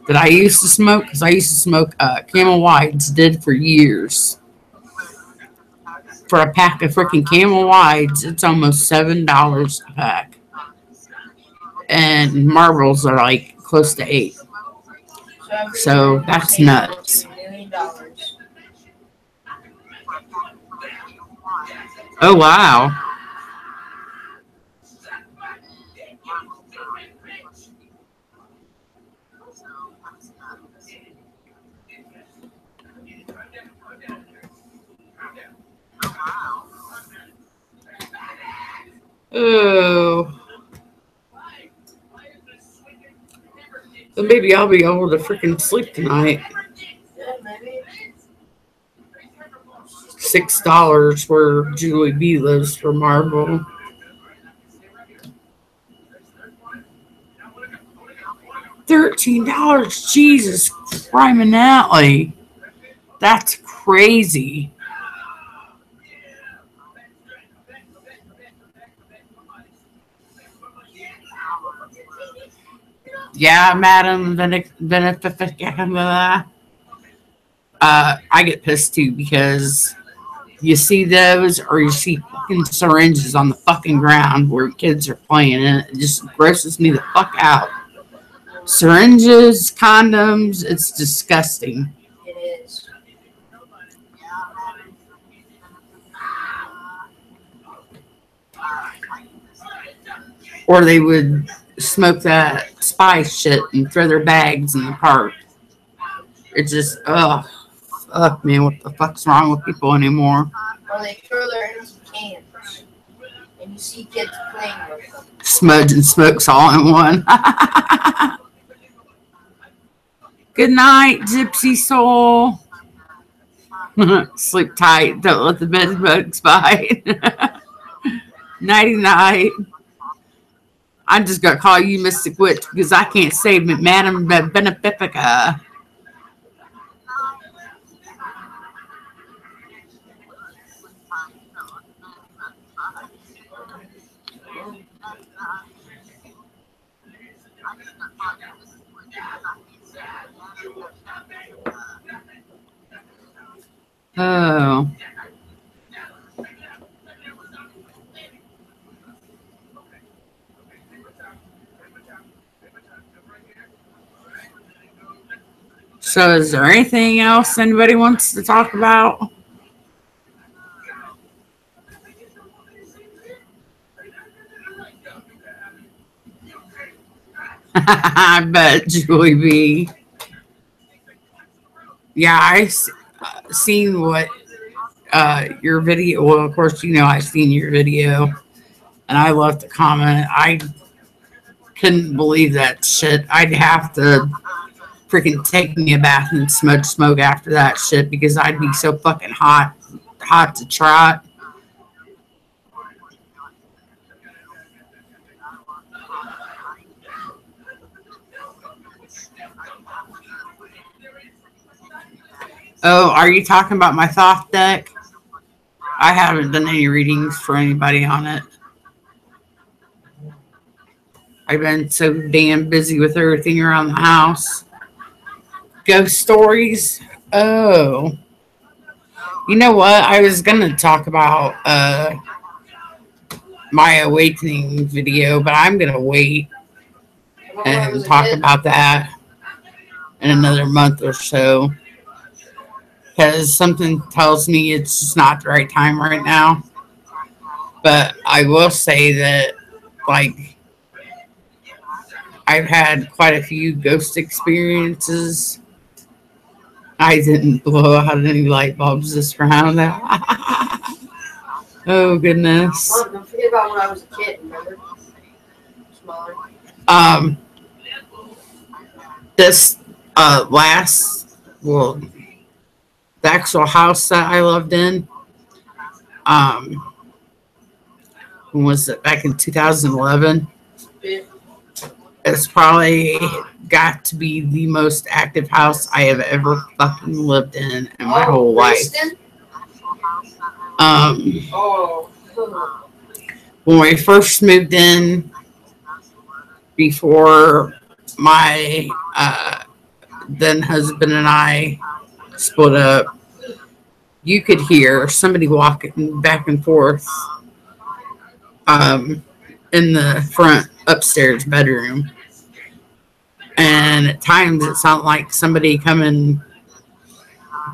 I used to smoke, because I used to smoke Camel Whites, did for years. For a pack of freaking Camel Whites, it's almost $7 a pack. And Marlboros are like close to $8. So that's nuts. Oh, wow. Oh. So maybe I'll be able to freaking sleep tonight. $6 where Julie B lives for Marlboro. $13. Jesus criminally. That's crazy. Yeah, Madam I get pissed too because you see those or you see fucking syringes on the fucking ground where kids are playing and it just grosses me the fuck out. Syringes, condoms, it's disgusting. It is. Or they would smoke that spice shit and throw their bags in the park. It just, fuck me, what the fuck's wrong with people anymore? Or they throw their empty cans. And you see kids playing with them. Smudge and smokes all in one. Good night, Gypsy Soul. Sleep tight, don't let the bed bugs bite. Nighty night. I'm just gonna call you Mystic Witch because I can't say Madam Benefica. Oh. So is there anything else anybody wants to talk about? I bet, Julie B. Yeah, I seen what your video. Well, of course, you know I seen your video, and I left a comment. I couldn't believe that shit. I'd have to freaking take me a bath and smoke after that shit because I'd be so fucking hot to trot. Oh, are you talking about my Thoth deck? I haven't done any readings for anybody on it. I've been so damn busy with everything around the house. Ghost stories? Oh. You know what? I was going to talk about my awakening video, but I'm going to wait and talk about that in another month or so. Because something tells me it's just not the right time right now. But I will say that, like, I've had quite a few ghost experiences. I didn't blow out any light bulbs this round. Oh, goodness. Mom, don't forget about when I was a kid, remember? Smaller. This the actual house that I lived in, when was it? Back in 2011. It's probably got to be the most active house I have ever fucking lived in my whole life. When we first moved in, before my then husband and I split up, you could hear somebody walking back and forth in the front upstairs bedroom, and at times it sounded like somebody coming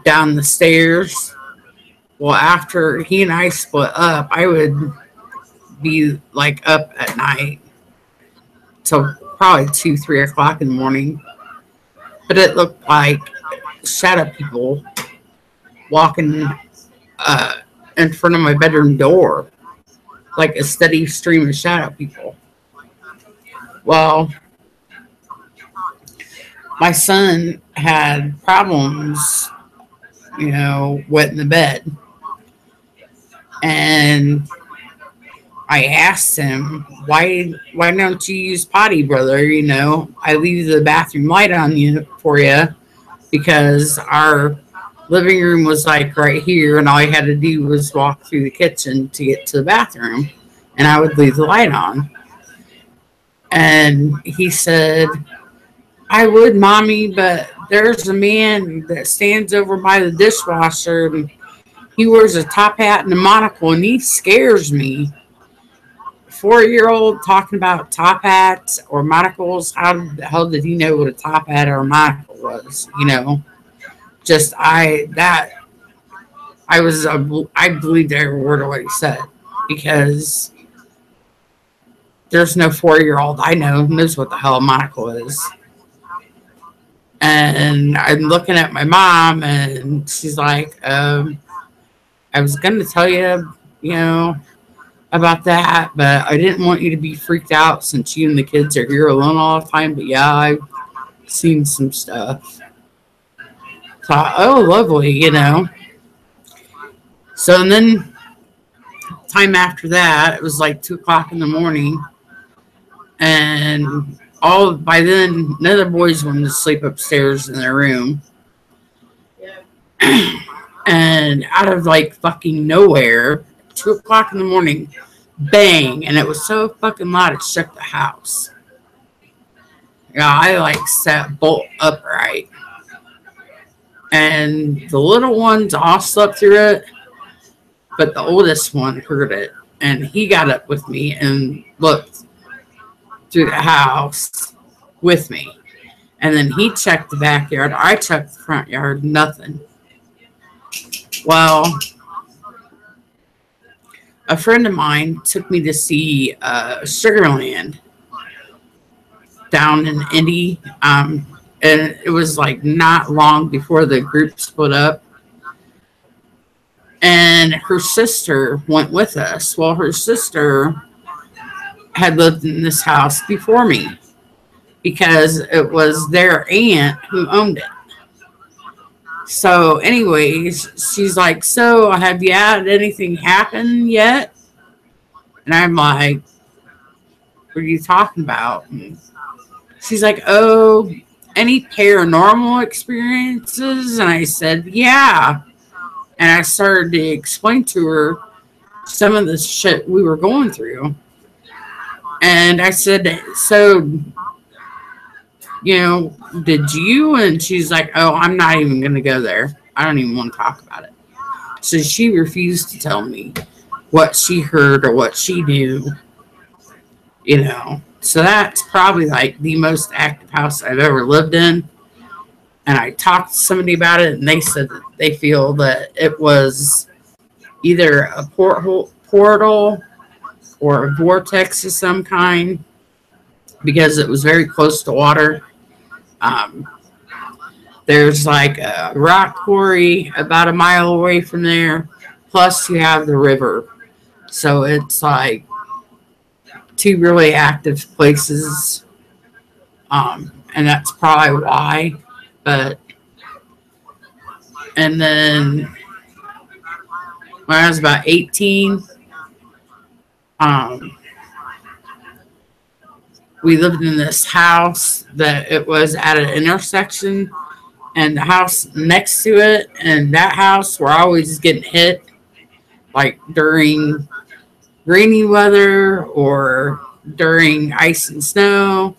down the stairs. Well, after he and I split up, I would be like up at night till probably 2-3 o'clock in the morning, but it looked like shadow people walking in front of my bedroom door, like a steady stream of shadow people. Well, my son had problems, wetting the bed, and I asked him, why don't you use potty, brother? I leave the bathroom light on for you, because our living room was like right here, and all you had to do was walk through the kitchen to get to the bathroom, and I would leave the light on. And he said, I would, Mommy, but there's a man that stands over by the dishwasher, and he wears a top hat and a monocle, and he scares me. 4-year-old talking about top hats or monocles. How the hell did he know what a top hat or a monocle was? I believed every word of what he said, because there's no 4-year-old I know who knows what the hell a monocle is. And I'm looking at my mom, and she's like, I was going to tell you, about that, but I didn't want you to be freaked out since you and the kids are here alone all the time. But yeah, I've seen some stuff. Thought, oh, lovely, So, and then time after that, it was like 2 o'clock in the morning. And by then, none of the boys wanted to sleep upstairs in their room. And out of like fucking nowhere, 2 o'clock in the morning, bang. And it was so fucking loud, it shook the house. Yeah, I like sat bolt upright. And the little ones all slept through it, but the oldest one heard it. And he got up with me and looked through the house with me. And then he checked the backyard. I checked the front yard, nothing. Well, a friend of mine took me to see Sugarland down in Indy. And it was like not long before the group split up. And her sister went with us. Well, her sister had lived in this house before me because it was their aunt who owned it. So anyways, she's like, so have you had anything happen yet? And I'm like, what are you talking about? And she's like, oh, any paranormal experiences? And I said, yeah. And I started to explain to her some of the shit we were going through. And I said, so, you know, did you? And she's like, oh, I'm not even going to go there. I don't even want to talk about it. So she refused to tell me what she heard or what she knew, you know. So that's probably like the most active house I've ever lived in. And I talked to somebody about it, and they said that they feel that it was either a portal or a vortex of some kind because it was very close to water. There's like a rock quarry about a mile away from there. Plus you have the river. So it's like 2 really active places. And that's probably why. And then when I was about 18, we lived in this house that it was at an intersection, and the house next to it and that house were always getting hit, like during rainy weather or during ice and snow.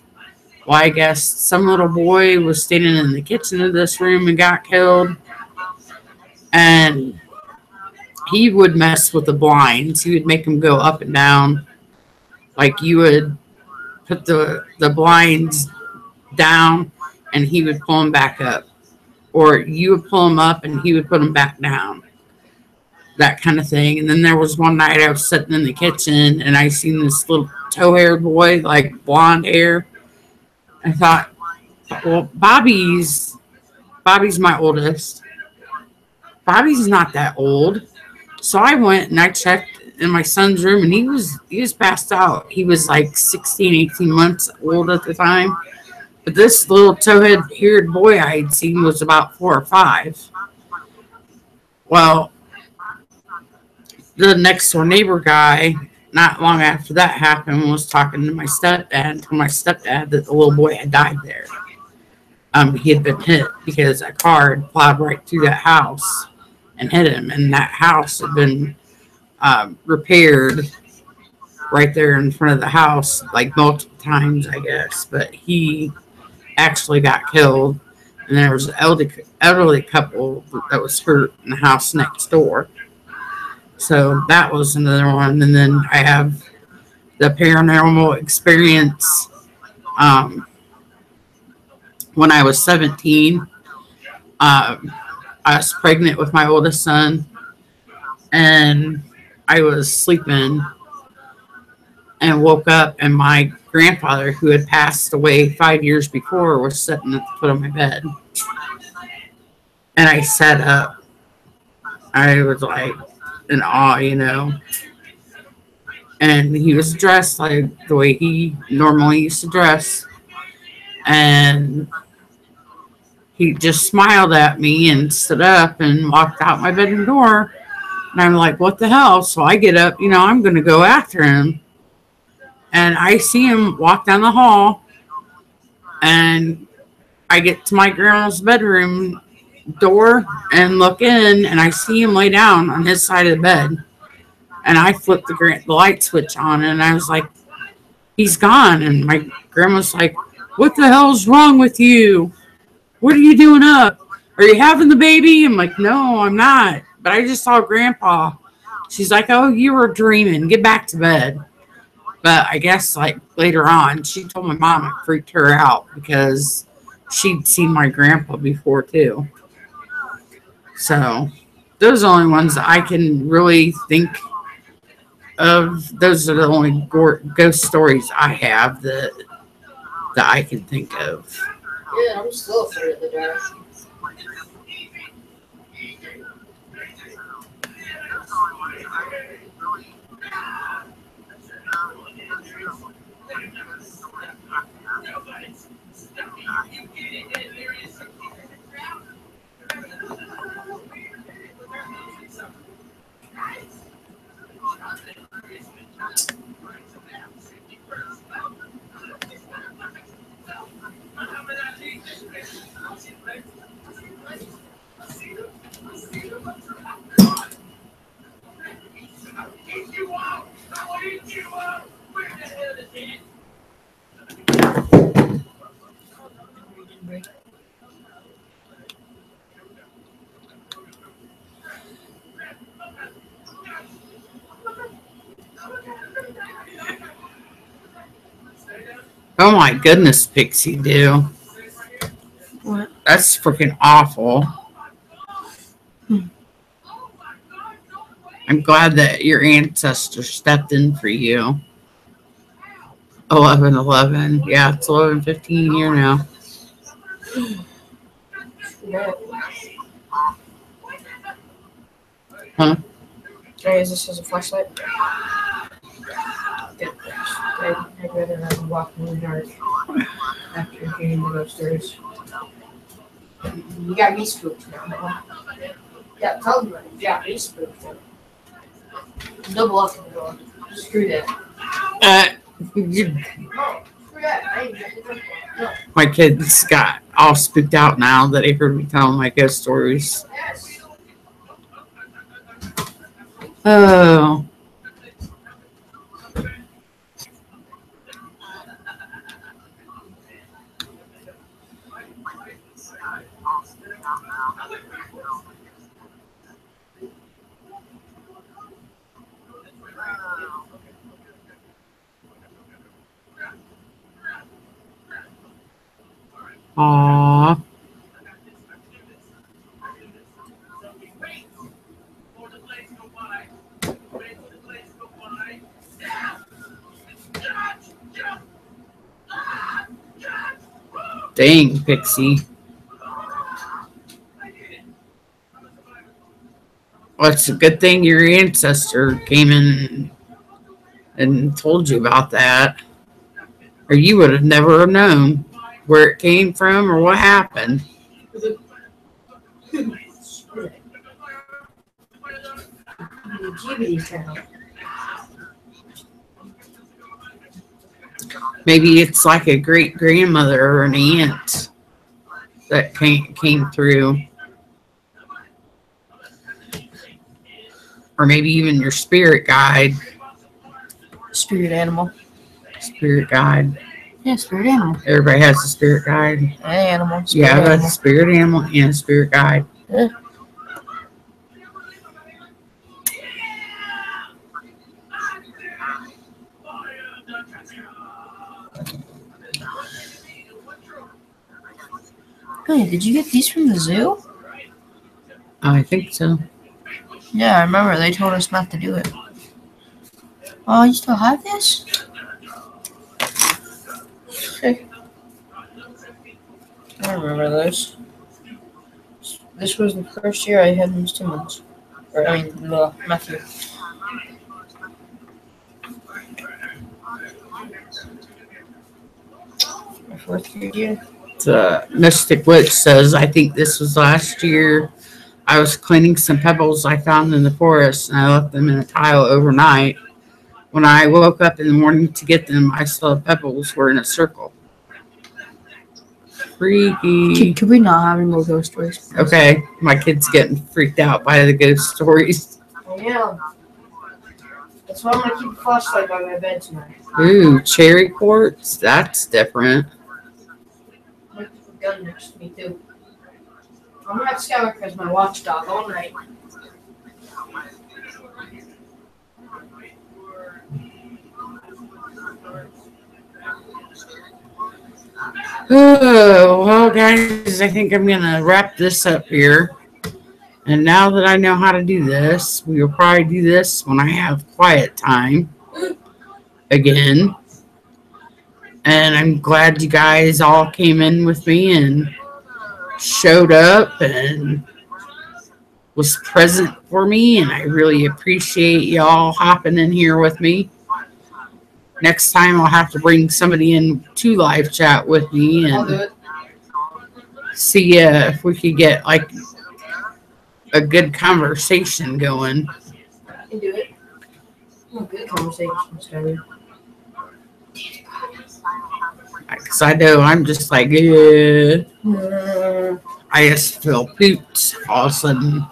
Well, I guess some little boy was standing in the kitchen of this room and got killed. And he would mess with the blinds. He would make them go up and down. Like you would put the blinds down and he would pull them back up. Or you would pull them up and he would put them back down. That kind of thing. And then there was one night I was sitting in the kitchen and I seen this little tow-haired boy, like blonde hair. I thought, well, Bobby's my oldest. Bobby's not that old. So I went and I checked in my son's room, and he was passed out. He was like 16, 18 months old at the time. But this little tow-haired boy I had seen was about 4 or 5. Well, the next door neighbor guy, not long after that happened, was talking to my stepdad and told my stepdad that the little boy had died there. He had been hit because a car had plowed right through that house and hit him, and that house had been repaired right there in front of the house like multiple times, I guess. But he actually got killed, and there was an elderly couple that was hurt in the house next door. So that was another one. And then I have the paranormal experience when I was 17. I was pregnant with my oldest son, and I was sleeping and woke up, and my grandfather, who had passed away 5 years before, was sitting at the foot of my bed. And I sat up. I was like in awe, you know. And he was dressed like the way he normally used to dress. And he just smiled at me and stood up and walked out my bedroom door. And I'm like, what the hell? So I get up, I'm going to go after him. And I see him walk down the hall. And I get to my grandma's bedroom door and look in. And I see him lay down on his side of the bed. And I flipped the light switch on. And I was like, he's gone. And my grandma's like, what the hell's wrong with you? What are you doing up? Are you having the baby? I'm like, no, I'm not. But I just saw Grandpa. She's like, oh, you were dreaming. Get back to bed. But I guess like later on, she told my mom it freaked her out because she'd seen my grandpa before too. So those are the only ones that I can really think of. Those are the only ghost stories I have that I can think of. Yeah, I'm still afraid of the dark. Oh my goodness, Pixie Do. What? That's freaking awful. I'm glad that your ancestor stepped in for you. 11:11. Yeah, it's 11:15 here now. Yeah. Huh? Can I use this as a flashlight? Good. I'd rather not walk in the dark after hearing the ghost stories. You got me spooked now. Yeah, tell me, you got me spooked. Double lock the door. Screw that. You, No, screw that. I ain't got the door. No. my kids got all spooked out now that they heard me telling my ghost stories. Yes. Oh. Aww. Dang, Pixie. Well, it's a good thing your ancestor came in and told you about that. Or you would have never known where it came from or what happened. Maybe it's like a great grandmother or an aunt that came through. Or maybe even your spirit guide. Spirit animal. Spirit guide. Yeah, spirit animal. Everybody has a spirit guide. Animal. Spirit Yeah, animal. that's a spirit animal and a spirit guide. Yeah. Hey, did you get these from the zoo? I think so. Yeah, I remember they told us not to do it. Oh, you still have this? Okay. I remember those. This was the first year I had Miss Timmons. Matthew. My fourth grade year. Mystic Witch says, I think this was last year. I was cleaning some pebbles I found in the forest, and I left them in a tile overnight. When I woke up in the morning to get them, I saw the pebbles were in a circle. Freaky. Could we not have any more ghost stories? please? Okay, my kid's getting freaked out by the ghost stories. I am. That's why I'm gonna keep a flashlight by my bed tonight. Ooh, cherry quartz? That's different. I'm gonna keep a gun next to me too. I'm gonna have Skywalker as my watchdog all night. Oh, well, guys, I think I'm going to wrap this up here. And now that I know how to do this, we will probably do this when I have quiet time again. And I'm glad you guys all came in with me and showed up and was present for me. And I really appreciate y'all hopping in here with me. Next time I'll have to bring somebody in to live chat with me I'll do and it. see if we could get like a good conversation going. I can do it. Oh, good conversation, Skyler. Because I know I'm just like, yeah. I just feel pooped all of a sudden.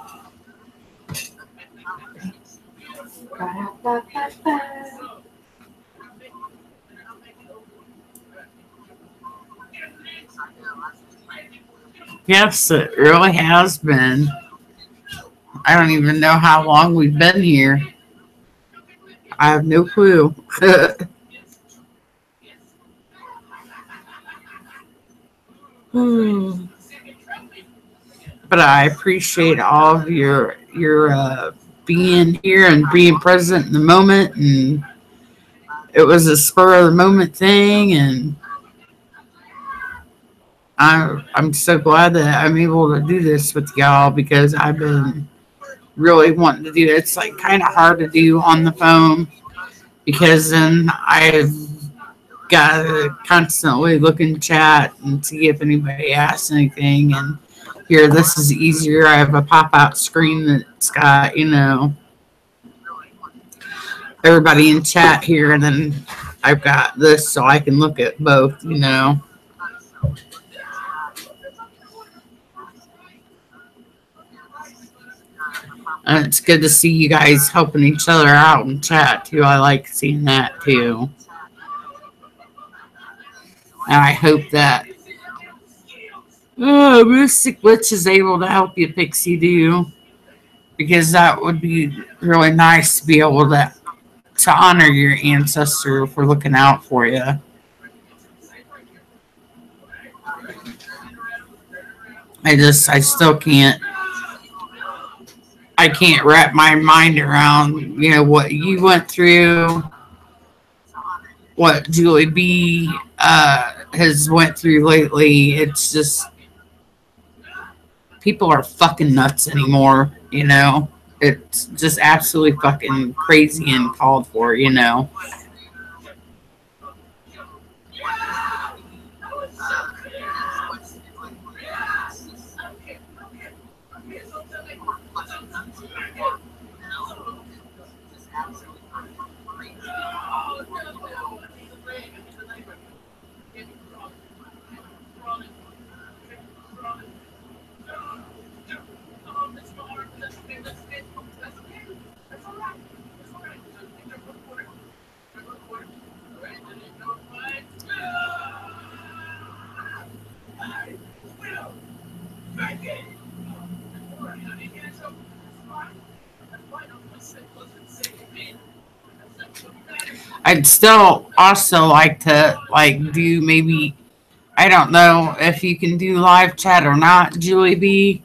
Yes, it really has been. I don't even know how long we've been here. I have no clue. But I appreciate all of your being here and being present in the moment. And it was a spur of the moment thing, and I'm so glad that I'm able to do this with y'all because I've been really wanting to do it. It's like kind of hard to do on the phone because then I've got to constantly look in chat and see if anybody asks anything. And here, this is easier. I have a pop-out screen that's got, everybody in chat here, and then I've got this so I can look at both, And it's good to see you guys helping each other out in chat, too. I like seeing that, too. And I hope that Mystic Witch is able to help you, Pixie Do. Because that would be really nice to be able to honor your ancestor for looking out for you. I still can't. I can't wrap my mind around, what you went through, what Julie B has went through lately. It's just, people are fucking nuts anymore, It's just absolutely fucking crazy and called for, I'd still also like to do maybe, I don't know if you can do live chat or not, Julie B,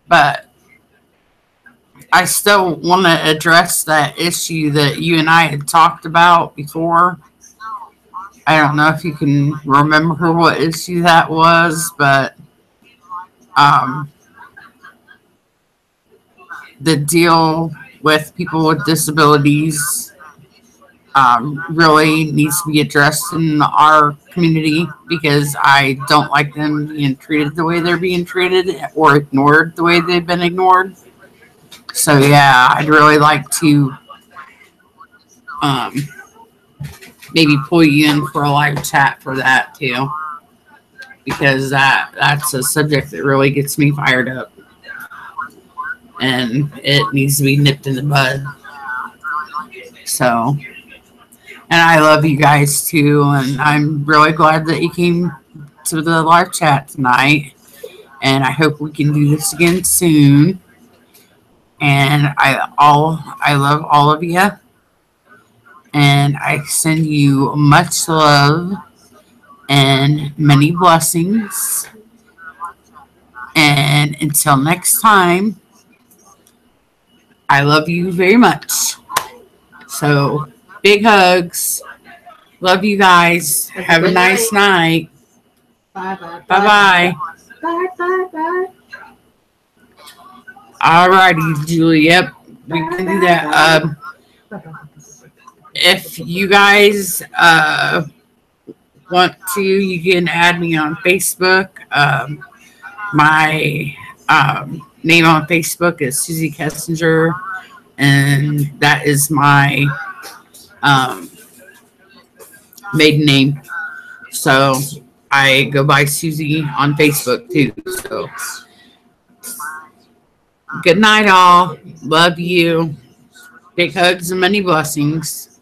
but I still want to address that issue that you and I had talked about before. I don't know if you can remember what issue that was, but the deal with people with disabilities really needs to be addressed in our community because I don't like them being treated the way they're being treated or ignored the way they've been ignored. So yeah, I'd really like to maybe pull you in for a live chat for that too, because that's a subject that really gets me fired up, and it needs to be nipped in the bud. So, and I love you guys too, and I'm really glad that you came to the live chat tonight, and I hope we can do this again soon. And I love all of you, and I send you much love and many blessings. And until next time, I love you very much. So, big hugs. Love you guys. Have a nice night. Bye-bye. Bye-bye. Bye-bye. Alrighty, Julie. Yep, we can do that. If you guys want to, you can add me on Facebook. My name on Facebook is Susie Kessinger, and that is my maiden name. So I go by Susie on Facebook too. So good night, all. Love you. Big hugs and many blessings.